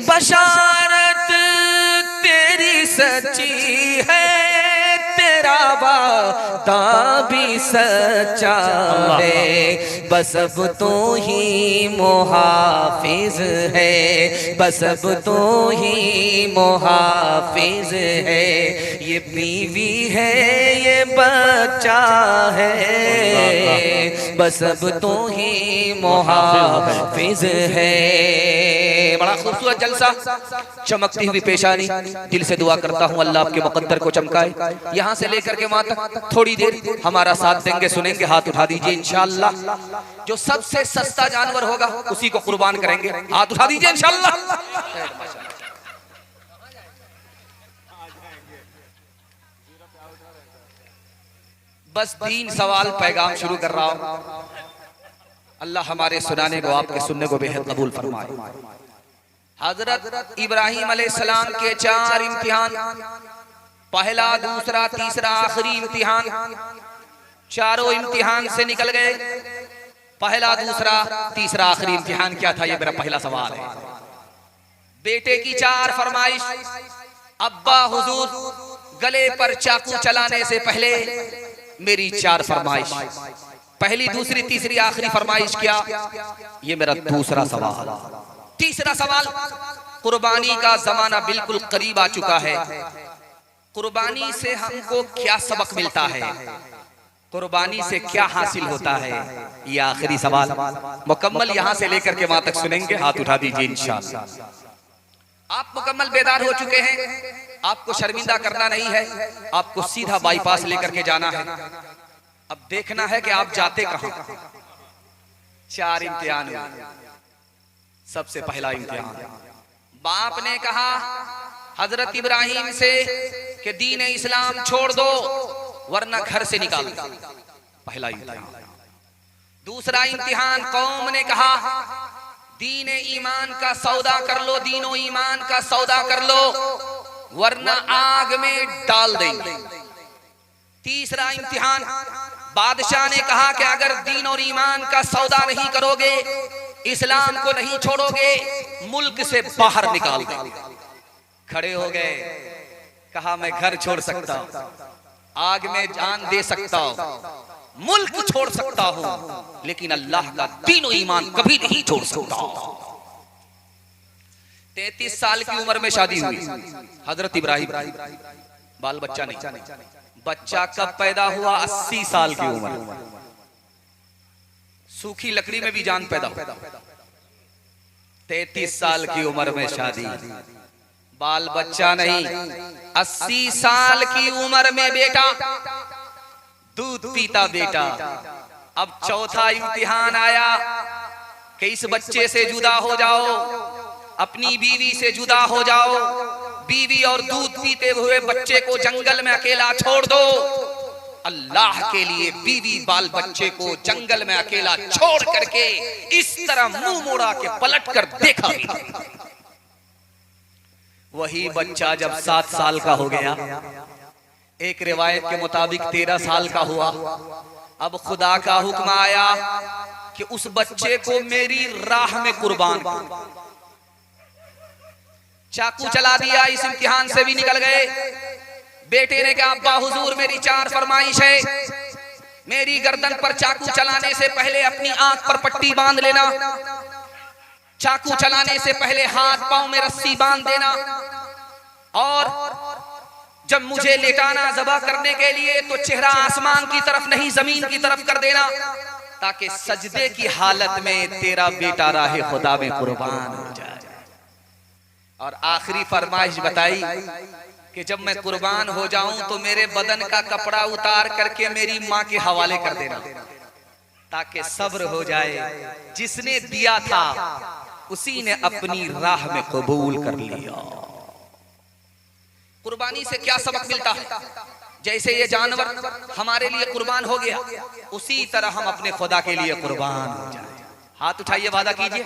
बशारत तेरी सच्ची है, तेरा वादा भी सच्चा है, बस अब तो ही मुहाफिज है, बस अब तो ही मुहाफिज है। ये बीवी है, ये बच्चा है, बस अब तो ही मुहाफिज है। बड़ा खूबसूरत जलसा, चमकती हुई पेशानी। दिल से दुआ करता हूँ अल्लाह आपके मुकद्दर को चमकाए। यहाँ से लेकर के वहां तक थोड़ी देर हमारा साथ देंगे, सुनेंगे, हाथ उठा दीजिए इंशाअल्लाह। जो सबसे सस्ता जानवर होगा उसी को कुर्बान करेंगे, हाथ उठा दीजिए इंशाअल्लाह। बस 3 सवाल पैगाम शुरू कर रहा हूं। अल्लाह हमारे सुनाने को, आपके सुनने को बेहद कबूल फरमाए। हजरत इब्राहिम अलैहिस्सलाम के 4 इम्तिहान, पहला, दूसरा, तीसरा, आखिरी इम्तिहान। चारों इम्तिहान से निकल गए। पहला, दूसरा, तीसरा, आखिरी इम्तिहान क्या था? ये मेरा पहला सवाल है। बेटे की 4 फरमाइश। अब्बा हुजूर गले पर चाकू चलाने से पहले मेरी 4 फरमाइश। पहली, दूसरी, तीसरी, आखिरी फरमाइश क्या? ये मेरा दूसरा सवाल। तीसरा सवाल, कुर्बानी का जमाना बिल्कुल करीब आ चुका है। कुर्बानी से हमको क्या सबक मिलता है? कुर्बानी से क्या हासिल होता है? ये आखिरी सवाल मुकम्मल यहां से लेकर के वहां तक सुनेंगे। हाथ उठा दीजिए इंशाअल्लाह। आप मुकम्मल बेदार हो चुके हैं, आपको शर्मिंदा करना नहीं है, आपको सीधा बाईपास लेकर के जाना है। अब देखना है कि आप जाते कहां। 4 इम्तिहान हुए। सबसे पहला इम्तिहान, बाप ने कहा हजरत इब्राहिम से कि दीन इस्लाम छोड़ दो वरना घर से निकाल दो। पहला इम्तिहान। दूसरा इम्तिहान, कौम ने कहा दीन ईमान का सौदा कर लो, दीनो ईमान का सौदा कर लो वरना आग में डाल देंगे। तीसरा इम्तिहान, बादशाह ने कहा कि अगर दीन और ईमान का सौदा नहीं करोगे, इस्लाम को नहीं छोड़ोगे, मुल्क से बाहर निकाल दो। खड़े हो गए, कहा मैं घर छोड़ सकता हूं, आग में जान दे सकता हूं, मुल्क छोड़ सकता हूं, लेकिन अल्लाह का दीन और ईमान कभी नहीं छोड़ सकता। 33 साल की उम्र में शादी हुई हजरत इब्राहिम, बाल बच्चा नहीं। बच्चा कब पैदा हुआ? 80 साल की उम्र। सूखी लकड़ी में भी जान पैदा हुआ। 33 साल की उम्र में शादी, बाल बच्चा नहीं। 80 साल की उम्र में बेटा, दूध पीता बेटा। अब चौथा इम्तिहान आया कि इस बच्चे से जुदा हो जाओ, अपनी बीवी से जुदा हो जाओ, बीवी और दूध पीते हुए बच्चे को जंगल में अकेला छोड़ दो। अल्लाह के लिए बीवी बाल बच्चे को जंगल में अकेला छोड़ करके इस तरह मुंह मोड़ा के पलट कर देखा। वही बच्चा जब 7 साल का हो गया, एक रिवायत के मुताबिक 13 साल का हुआ, अब खुदा का हुक्म आया कि उस बच्चे को मेरी राह में कुर्बान कर। चाकू चला दिया, इस इम्तिहान से भी निकल गए। बेटे ने कहा अब्बा हुजूर मेरी 4 फरमाइश है, मेरी गर्दन पर चाकू चलाने से पहले अपनी आंख पर पट्टी बांध लेना, चाकू चलाने से पहले हाथ पांव में रस्सी बांध देना, और जब मुझे लेटाना ज़बह करने के लिए तो चेहरा आसमान की तरफ नहीं जमीन की तरफ कर देना, ताकि सजदे की हालत में तेरा बेटा राहे खुदा में कुर्बान हो जाए। और आखिरी फरमाइश बताई कि जब मैं कुर्बान हो जाऊं तो मेरे बदन का कपड़ा उतार करके मेरी माँ के हवाले कर देना, ताकि सब्र हो जाए। जिसने दिया था उसी ने अपनी राह में कबूल कर लिया। कुर्बानी से क्या सबक मिलता है? जैसे ये जानवर हमारे लिए कुर्बान हो गया, उसी तरह हम अपने खुदा के लिए कुर्बान हो जाए। हाथ उठाइए, वादा कीजिए,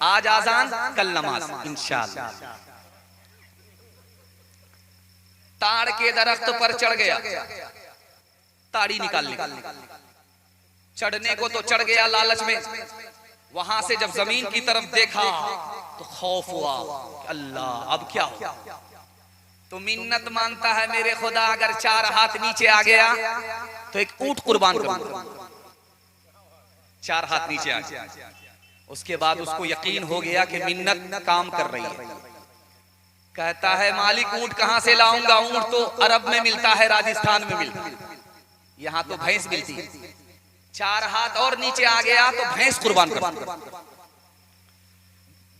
आज आजान कल नमाज इंशाअल्लाह। ताड़ के दरख्त पर चढ़ गया, ताड़ी निकाल ली, चढ़ने को तो चढ़ गया लालच में, वहां से जब जमीन की तरफ देखा तो खौफ हुआ, अल्लाह अब क्या हो। तो मिन्नत मांगता है मेरे खुदा अगर 4 हाथ नीचे आ गया तो एक ऊंट कुर्बान करूंगा। 4 हाथ नीचे आ गया। उसके बाद उसको यकीन हो गया कि मिन्नत काम कर रही है। कहता है मालिक ऊंट कहां से लाऊंगा? ऊंट तो अरब में मिलता है, राजस्थान में मिलता है, यहाँ तो भैंस मिलती है। 4 हाथ और नीचे आ गया तो भैंस कुर्बान कर।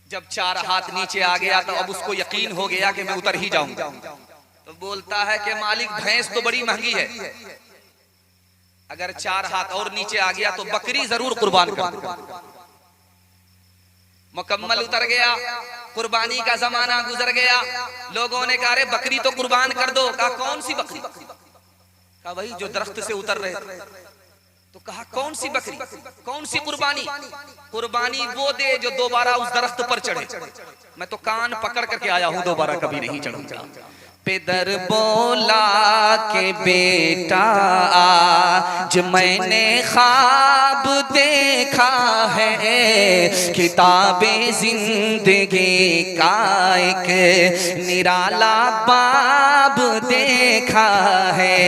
जब 4 हाथ नीचे आ गया तो अब उसको यकीन हो गया कि मैं उतर ही जाऊंगा। तो बोलता है कि मालिक भैंस तो बड़ी महंगी है, अगर 4 हाथ और नीचे आ गया तो बकरी जरूर कुर्बान कर। मुकम्मल उतर गया, कुर्बानी का जमाना गुजर गया। लोगों ने कहा अरे बकरी तो कुर्बान कर दो। कहा कौन सी बकरी? कहा वही जो दरख्त से उतर रहे थे। तो कहा कौन सी बकरी, कौन सी कुर्बानी? कुर्बानी वो दे जो दोबारा उस दरख्त पर चढ़े। मैं तो कान पकड़ करके आया हूं, दोबारा कभी नहीं चढ़ूंगा। पिदर बोला के बेटा आज मैंने ख्वाब देखा है, किताबे जिंदगी का एक निराला बाब देखा है।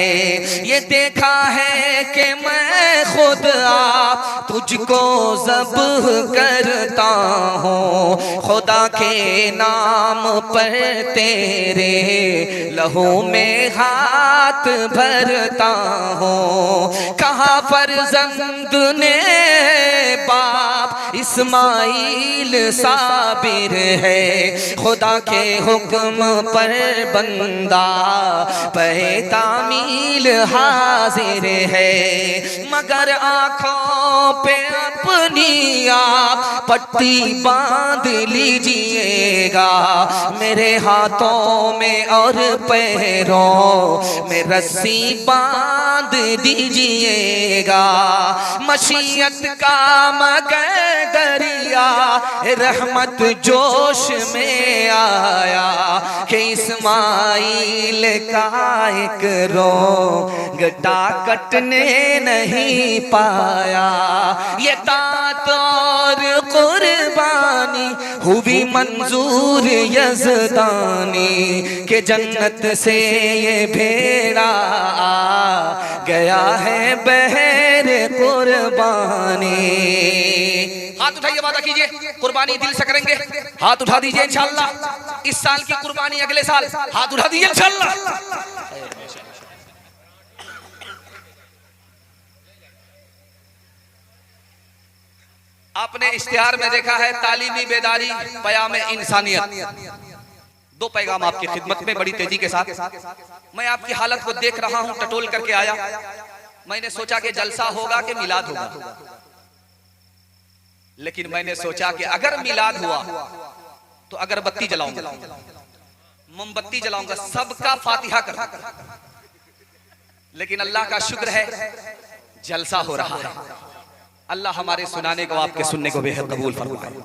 ये देखा है कि मैं खुद आप तुझको ज़ब्ह करता हूँ, खुदा के नाम पर तेरे लहू में हाथ भरता हूँ। कहा फर्जंद ने बाप इस्माइल साबिर है, खुदा के हुक्म पर बंदा पे तामील हाजिर है। मगर आँखों पे अपनी आप पट्टी बांध लीजिएगा, मेरे हाथों में और पैरों में रस्सी बांध दीजिएगा। मशीयत का मगर दरिया रहमत जोश में आया कि इस्माइल का एक रोंगटा कटने नहीं पाया। ये तात और कुर्बानी हुई मंजूर यज़दानी के जन्नत से ये भेड़ा आ गया है बहर कुर्बानी। हाथ उठाइए, वादा कीजिए कुर्बानी दिल से करेंगे। हाथ उठा दीजिए इंशाअल्लाह। इस साल की कुर्बानी अगले साल। हाथ उठा दीजिए इंशाअल्लाह। आपने इश्तिहार में देखा है तालीमी बेदारी पयाम इंसानियत। दो पैगाम आपकी खिदमत में बड़ी तेजी के साथ। मैं आपकी हालत को देख रहा हूं, टटोल करके आया। मैंने सोचा कि जलसा होगा कि मिलाद होगा, लेकिन मैंने सोचा कि अगर मिलाद हुआ तो अगरबत्ती जलाऊंगा, मोमबत्ती जलाऊंगा, सबका फातिहा करूंगा। लेकिन अल्लाह का शुक्र है जलसा हो रहा है। अल्लाह हमारे सुनाने को आपके सुनने को बेहद कबूल फरमाए।